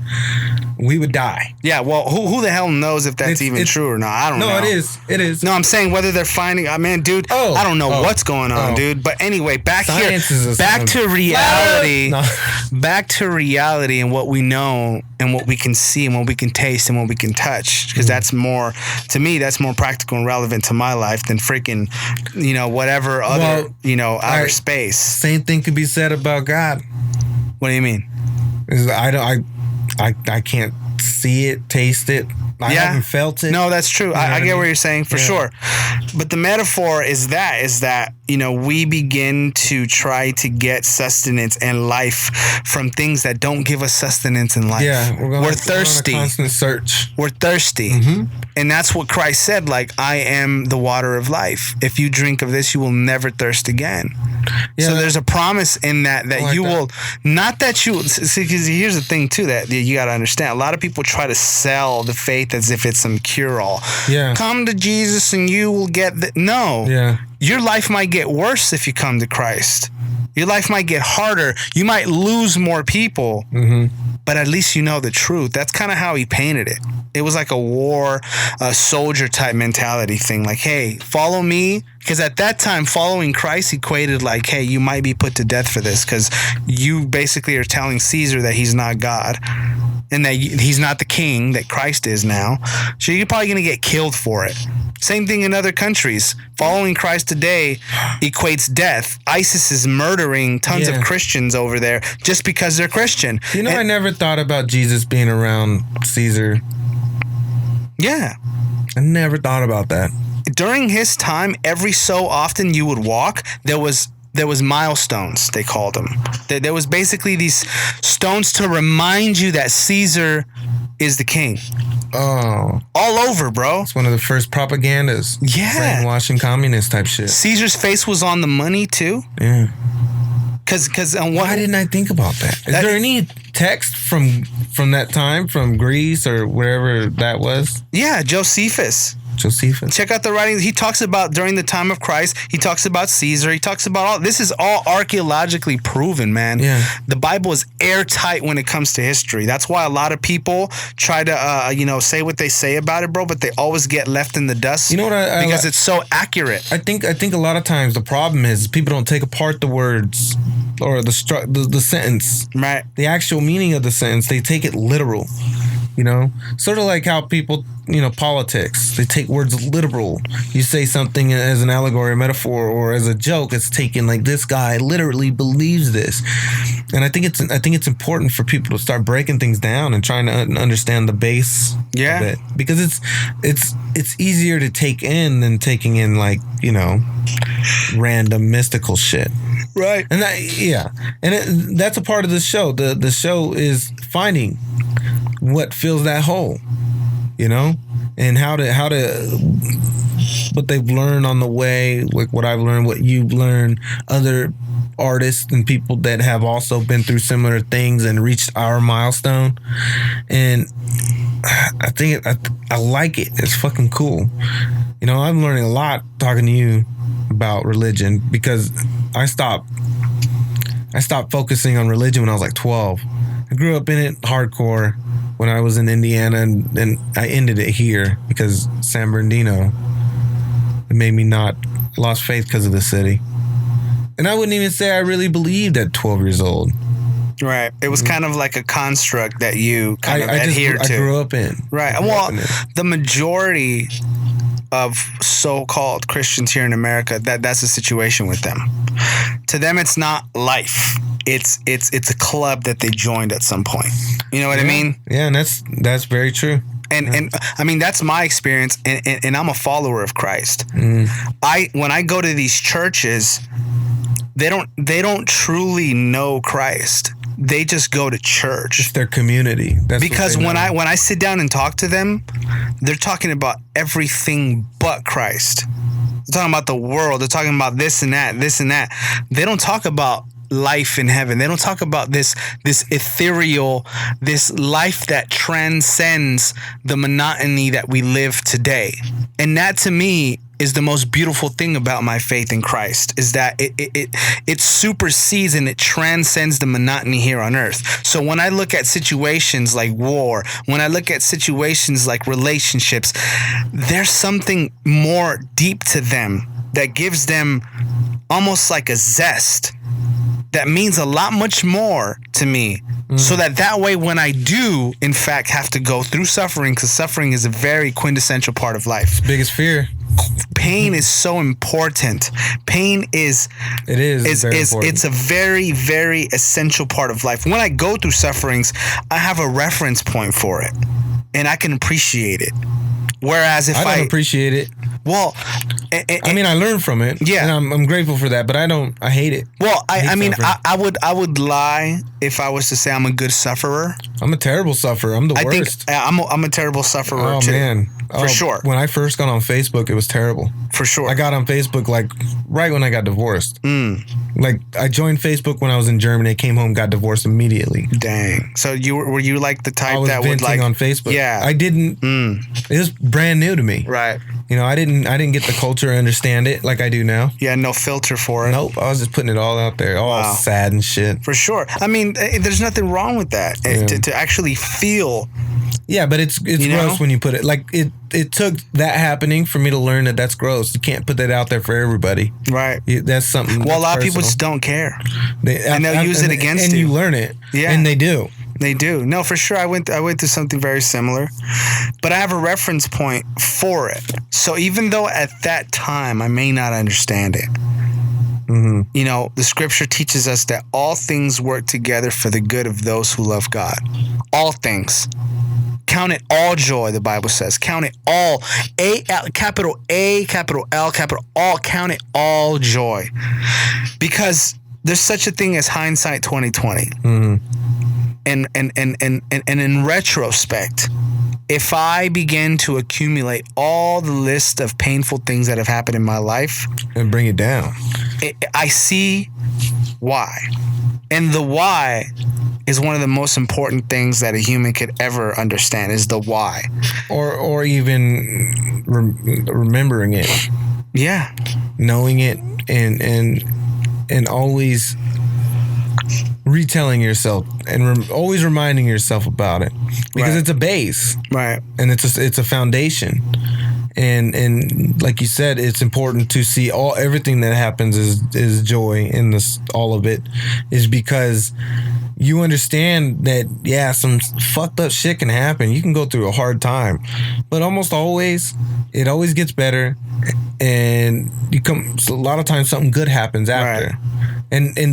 We would die. Yeah, well, who the hell knows if that's even true or not? I don't know. No, it is. No, I'm saying whether they're finding, dude, I don't know what's going on, dude. But anyway, back to reality. No. Back to reality and what we know and what we can see and what we can taste and what we can touch. Because that's more, to me, that's more practical and relevant to my life than freaking, whatever other, outer space. Same thing could be said about God. What do you mean? I can't see it, taste it. I haven't felt it. No, that's true. I get what you're saying for sure. But the metaphor is that, we begin to try to get sustenance and life from things that don't give us sustenance in life. Yeah, we're thirsty. We're on a constant search. We're thirsty. Mm-hmm. And that's what Christ said, like, I am the water of life. If you drink of this, you will never thirst again. Yeah, so there's a promise in that you will, not that you, see, because here's the thing too, that you got to understand. A lot of people try to sell the faith as if it's some cure-all. Yeah. Come to Jesus and you will get no. Yeah. Your life might get worse if you come to Christ. Your life might get harder. You might lose more people. Mm-hmm. But at least you know the truth. That's kind of how he painted it. It was like a soldier type mentality thing. Like, hey, follow me. Because at that time, following Christ equated like, hey, you might be put to death for this because you basically are telling Cesar that he's not God and that he's not the king that Christ is now. So you're probably going to get killed for it. Same thing in other countries. Following Christ today equates death. ISIS is murdering tons of Christians over there just because they're Christian. I never thought about Jesus being around Cesar. Yeah. I never thought about that. During his time, every so often you would walk, there was milestones, they called them. There was basically these stones to remind you that Caesar is the king. Oh. All over, bro. It's one of the first propagandas. Yeah. Brainwashing communist type shit. Caesar's face was on the money, too. Yeah. Why didn't I think about that? Is there any text from that time, from Greece or wherever that was? Yeah, Josephus. Check out the writings. He talks about during the time of Christ. He talks about Caesar. He talks about all. This is all archaeologically proven, man. Yeah. The Bible is airtight when it comes to history. That's why a lot of people try to, say what they say about it, bro. But they always get left in the dust. You know what? Because it's so accurate. I think a lot of times the problem is people don't take apart the words or the sentence. Right. The actual meaning of the sentence. They take it literal. Sort of like how people, politics, they take words literal. You say something as an allegory, a metaphor, or as a joke, it's taken like this guy literally believes this. And I think it's important for people to start breaking things down and trying to understand the base of it. Because it's easier to take in than taking in random mystical shit. Right. And that's a part of the show. The show is finding what fills that hole, and how to what they've learned on the way, like what I've learned, what you've learned, other artists and people that have also been through similar things and reached our milestone. And I think I like it. It's fucking cool. I'm learning a lot talking to you about religion because I stopped focusing on religion when I was like 12. I grew up in it hardcore when I was in Indiana, and I ended it here because San Bernardino, it made me lost faith because of the city. And I wouldn't even say I really believed at 12 years old. Right. It was kind of like a construct that you kind of adhered to. I grew up in. Right. Well, the majority of so-called Christians here in America, that's the situation with them. To them, it's not life. It's a club that they joined at some point. You know what I mean? Yeah, and that's very true. And I mean, that's my experience, and I'm a follower of Christ. When I go to these churches, they don't truly know Christ. They just go to church. It's their community. Because when I sit down and talk to them, they're talking about everything but Christ. They're talking about the world. They're talking about this and that, this and that. They don't talk about life in heaven. They don't talk about this ethereal, this life that transcends the monotony that we live today. And that, to me, is the most beautiful thing about my faith in Christ, is that it supersedes and it transcends the monotony here on earth. So when I look at situations like war, when I look at situations like relationships, there's something more deep to them that gives them almost like a zest that means a lot much more to me. So that way, when I do, in fact, have to go through suffering, because suffering is a very quintessential part of life. Biggest fear. Pain is so important. Pain is important. It's a very, very essential part of life. When I go through sufferings, I have a reference point for it, and I can appreciate it. Whereas if I don't appreciate it. Well, I mean, I learned from it. Yeah, and I'm grateful for that. But I hate it. Well, I would lie if I was to say I'm a good sufferer. I'm a terrible sufferer. I'm the worst. I'm a terrible sufferer too. Oh man, for sure. When I first got on Facebook, it was terrible. For sure. I got on Facebook like right when I got divorced. Like I joined Facebook when I was in Germany. Came home, got divorced immediately. Dang. So were you like the type that would venting like on Facebook? Yeah. I didn't. It was brand new to me. Right. You know, I didn't get the culture, understand it like I do now. Yeah, no filter for it. Nope, I was just putting it all out there, all sad and shit. For sure. I mean, there's nothing wrong with that. Yeah. To actually feel. Yeah, but it's gross when you put it like it. It took that happening for me to learn that that's gross. You can't put that out there for everybody. Right. That's something. Well, a lot of people just don't care, and they'll use it against you. And you learn it. Yeah, and they do. They do. No, for sure. I went through something very similar, but I have a reference point for it. So even though at that time I may not understand it, you know, the scripture teaches us that all things work together for the good of those who love God. All things. Count it all joy, the Bible says. Count it all. Capital A, capital L, capital all. Count it all joy. Because there's such a thing as hindsight 2020. And in retrospect, if I begin to accumulate all the list of painful things that have happened in my life and bring it down, I see why. And the why is one of the most important things that a human could ever understand, is the why. Or even remembering it. Yeah. Knowing it and always retelling yourself and always reminding yourself about it, because it's a base, right? And it's a foundation, and like you said, it's important to see everything that happens is joy in this. All of it is because you understand that some fucked up shit can happen. You can go through a hard time, but almost always it always gets better, and a lot of times something good happens after. Right.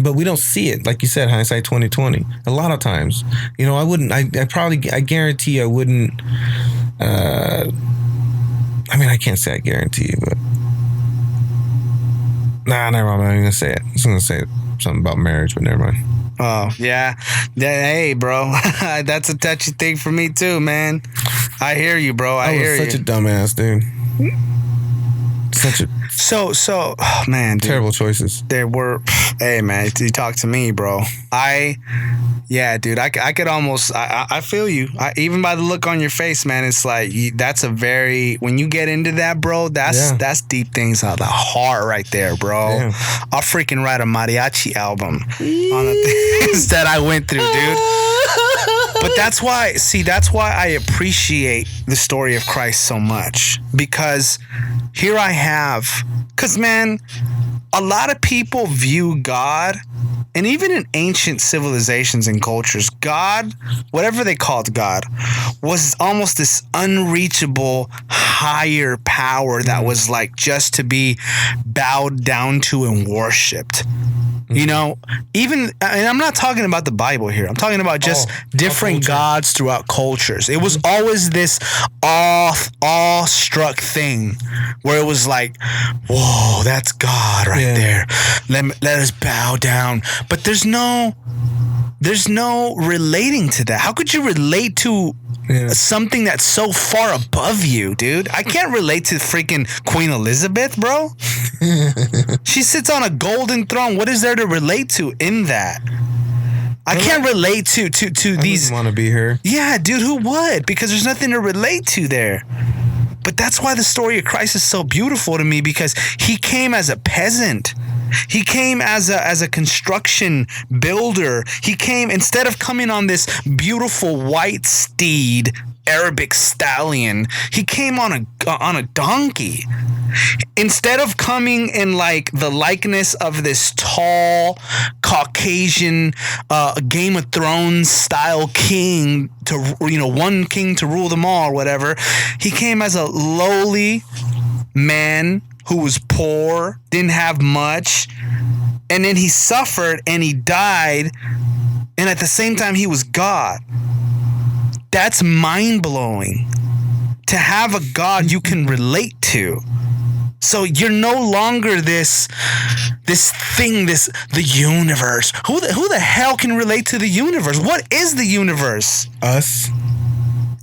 But we don't see it, like you said, hindsight 2020. A lot of times, you know, I guarantee I wouldn't. I mean, I can't say I guarantee you, but never mind. I'm not even gonna say it. I was gonna say something about marriage, but never mind. Oh yeah, hey, bro, that's a touchy thing for me too, man. I hear you, bro. I hear you. Such a dumbass, dude. So, oh, man, dude. Terrible choices. There were, hey, man, you talk to me, bro. Dude, I could almost, I feel you. Even by the look on your face, man, it's like, that's when you get into that, bro, that's deep things out of the heart right there, bro. Yeah. I'll freaking write a mariachi album on the things that I went through, dude. But that's why I appreciate the story of Christ so much, because because man, a lot of people view God And even in ancient civilizations and cultures, God, whatever they called God, was almost this unreachable higher power that was like just to be bowed down to and worshipped. You know, even, and I'm not talking about the Bible here. I'm talking about just different gods throughout cultures. It was always this awestruck thing where it was like, whoa, that's God right there. Let us bow down. But there's no relating to that. How could you relate to something that's so far above you, dude? I can't relate to freaking Queen Elizabeth, bro. She sits on a golden throne. What is there to relate to in that? I can't relate to these. I want to be her. Yeah, dude, who would? Because there's nothing to relate to there. But that's why the story of Christ is so beautiful to me, because he came as a peasant. He came as a construction builder. He came, instead of coming on this beautiful white steed, Arabic stallion, he came on a donkey. Instead of coming in like the likeness of this tall Caucasian Game of Thrones style king, to one king to rule them all or whatever, he came as a lowly man who was poor, didn't have much, and then he suffered and he died, and at the same time he was God. That's mind-blowing, to have a God you can relate to. So you're no longer this thing, the universe. Who the hell can relate to the universe? What is the universe? Us.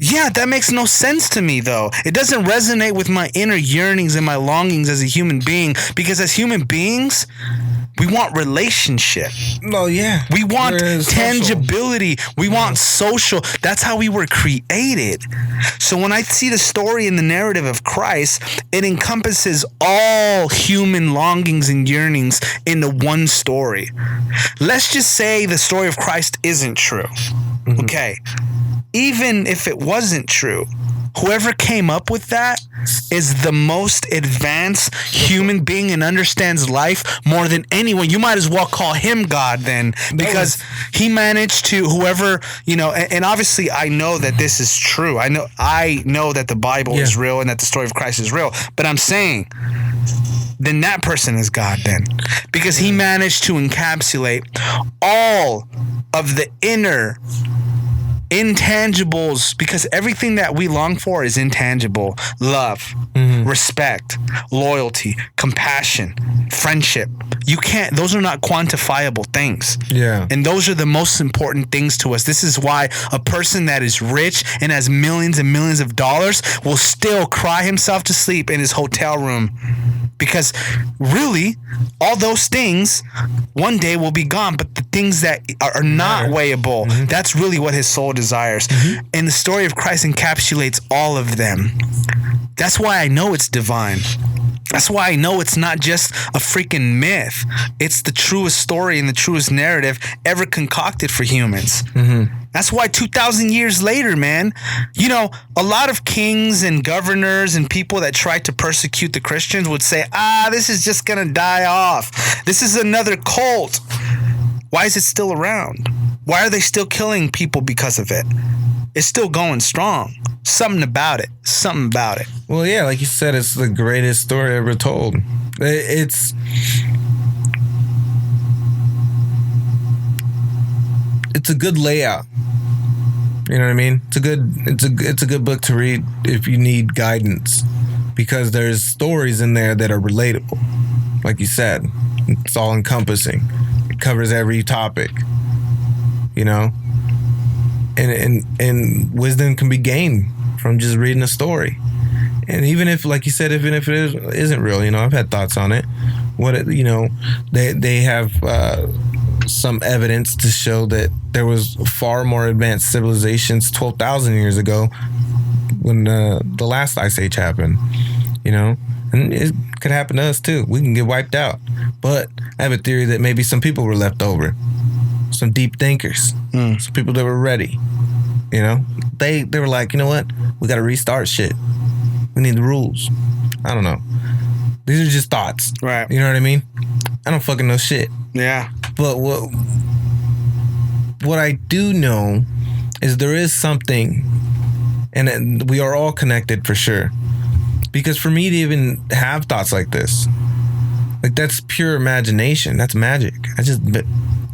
Yeah, that makes no sense to me, though. It doesn't resonate with my inner yearnings and my longings as a human being, because as human beings, we want relationship. Oh, yeah. We want tangibility. We want social. That's how we were created. So when I see the story and the narrative of Christ, it encompasses all human longings and yearnings into one story. Let's just say the story of Christ isn't true. Mm-hmm. Okay. Even if it wasn't true, whoever came up with that is the most advanced human being and understands life more than anyone. You might as well call him God then, because he managed to, whoever, and obviously I know that this is true. I know that the Bible is real and that the story of Christ is real, but I'm saying then that person is God then, because he managed to encapsulate all of the inner intangibles, because everything that we long for is intangible. Love, respect, loyalty, compassion, friendship. Those are not quantifiable things. Yeah. And those are the most important things to us. This is why a person that is rich and has millions and millions of dollars will still cry himself to sleep in his hotel room. Because really, all those things one day will be gone, but the things that are not weighable, that's really what his soul desires. And the story of Christ encapsulates all of them. That's why I know it's divine. That's why I know it's not just a freaking myth. It's the truest story and the truest narrative ever concocted for humans. That's why 2,000 years later, man, a lot of kings and governors and people that tried to persecute the Christians would say, this is just going to die off. This is another cult. Why is it still around? Why are they still killing people because of it? It's still going strong. Something about it. Well, yeah, like you said, it's the greatest story ever told. It's a good layout. You know what I mean? It's a good book to read if you need guidance, because there's stories in there that are relatable. Like you said, it's all encompassing. It covers every topic. And wisdom can be gained from just reading a story. And even if, like you said, even if it isn't real, I've had thoughts on it. They have some evidence to show that there was far more advanced civilizations 12,000 years ago when the last ice age happened, and it could happen to us too. We can get wiped out. But I have a theory that maybe some people were left over, some deep thinkers, some people that were ready. They were like, you know what? We got to restart shit. We need the rules. I don't know. These are just thoughts. Right. You know what I mean? I don't fucking know shit. Yeah. But what I do know is there is something, and we are all connected for sure. Because for me to even have thoughts like this, like that's pure imagination. That's magic.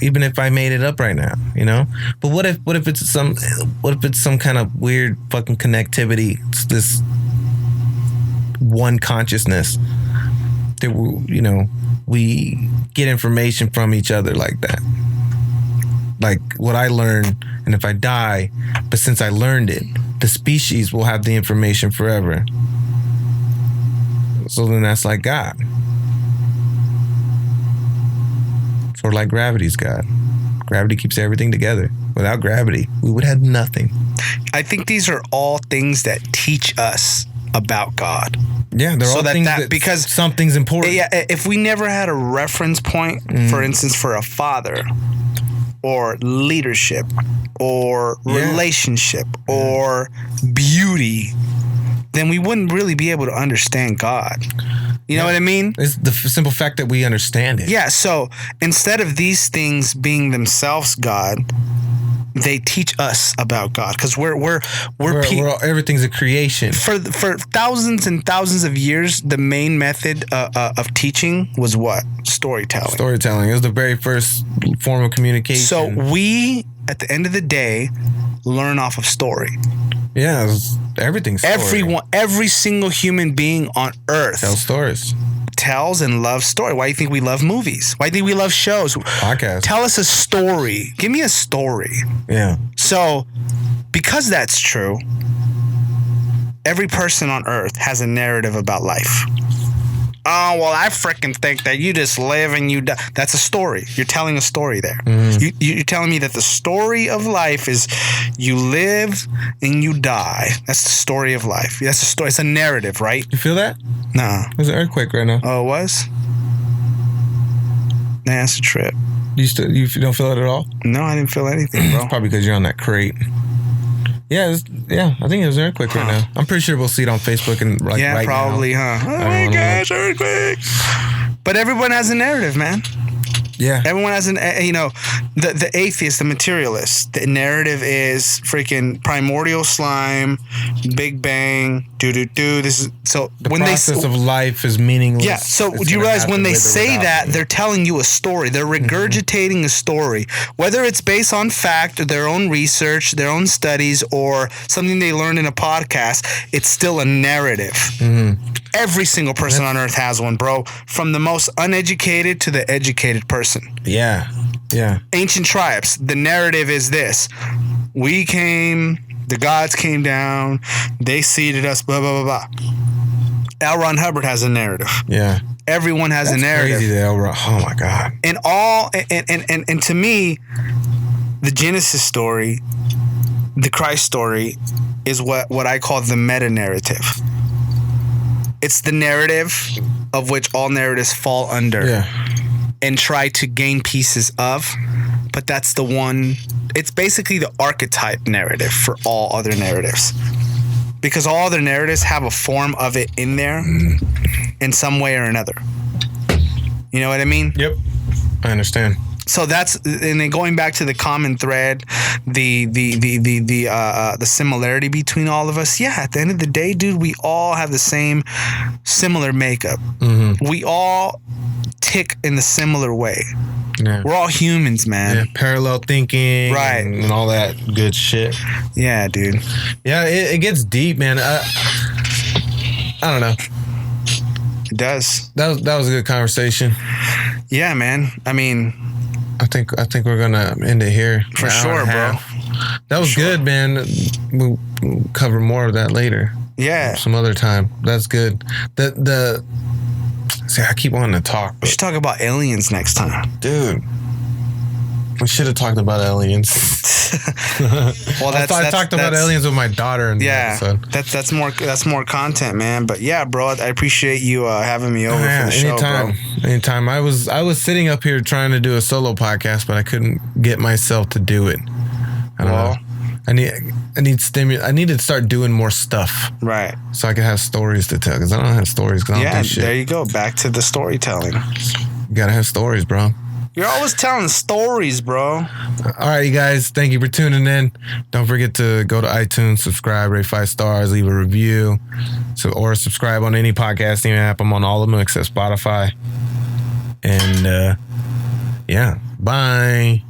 Even if I made it up right now, you know. But what if it's some kind of weird fucking connectivity? It's this one consciousness that we get information from each other like that. Like what I learned, and if I die, but since I learned it, the species will have the information forever. So then that's like God. Sort of like gravity's God. Gravity keeps everything together. Without gravity, we would have nothing. I think these are all things that teach us about God. Yeah, they're all things that because something's important. Yeah, if we never had a reference point, for instance, for a father, or leadership, or relationship, or beauty, then we wouldn't really be able to understand God. You know what I mean? It's the simple fact that we understand it. Yeah, so instead of these things being themselves God, they teach us about God, because we're everything's a creation. For thousands and thousands of years, the main method of teaching was what? Storytelling. Storytelling. It was the very first form of communication. So we, at the end of the day, learn off of story. Yeah, everything's story. Every single human being on earth tells stories. Tells and loves story. Why do you think we love movies? Why do you think we love shows? Podcasts. Tell us a story. Give me a story. Yeah. So, because that's true, every person on earth has a narrative about life. Oh, well, I freaking think that you just live and you die. That's a story. You're telling a story there. Mm-hmm. You're telling me that the story of life is you live and you die. That's the story of life. That's a story. It's a narrative, right? You feel that? No. There's an earthquake right now. Oh, it was? Nah, it's a trip. You don't feel it at all? No, I didn't feel anything, bro. It's probably because you're on that crate. Yeah, I think it was an earthquake right now. I'm pretty sure we'll see it on Facebook and right probably, now. Oh my gosh, earthquake! But everyone has a narrative, man. Yeah, everyone has the atheist, the materialist. The narrative is freaking primordial slime, Big Bang, This is so the process of life is meaningless. Yeah. So do you realize when they say that, they're telling you a story. They're regurgitating a story, whether it's based on fact or their own research, their own studies, or something they learned in a podcast. It's still a narrative. Mm-hmm. Every single person on earth has one, bro. From the most uneducated to the educated person. Yeah. Yeah. Ancient tribes, the narrative is this. The gods came down, they seeded us, blah, blah, blah, blah. L. Ron Hubbard has a narrative. Yeah. Everyone has a narrative. Crazy, oh my God. And to me, the Genesis story, the Christ story, is what I call the meta-narrative. It's the narrative of which all narratives fall under and try to gain pieces of, but that's the one. It's basically the archetype narrative for all other narratives, because all other narratives have a form of it in there in some way or another. You know what I mean? Yep, I understand. So and then going back to the common thread, the similarity between all of us. Yeah, at the end of the day, dude, we all have the same similar makeup. Mm-hmm. We all tick in the similar way. Yeah. We're all humans, man. Yeah, parallel thinking, right, and all that good shit. Yeah, dude. Yeah, it gets deep, man. I don't know. It does. That was a good conversation. Yeah, man. I mean, I think we're gonna end it here for sure, bro. That was good, man. We'll cover more of that later. Yeah, some other time. That's good. See, I keep wanting to talk. We should talk about aliens next time, dude. We should have talked about aliens. Well, I talked about aliens with my daughter in the episode. That's more content, man. But yeah, bro, I appreciate you having me over for the show, bro. Anytime. I was sitting up here trying to do a solo podcast, but I couldn't get myself to do it. I don't know. I need stimulus. I need to start doing more stuff, right? So I can have stories to tell. Because I don't have stories. Cause I don't do shit. There you go. Back to the storytelling. You gotta have stories, bro. You're always telling stories, bro. All right, you guys. Thank you for tuning in. Don't forget to go to iTunes, subscribe, rate 5 stars, leave a review, or subscribe on any podcasting app. I'm on all of them except Spotify. And yeah, bye.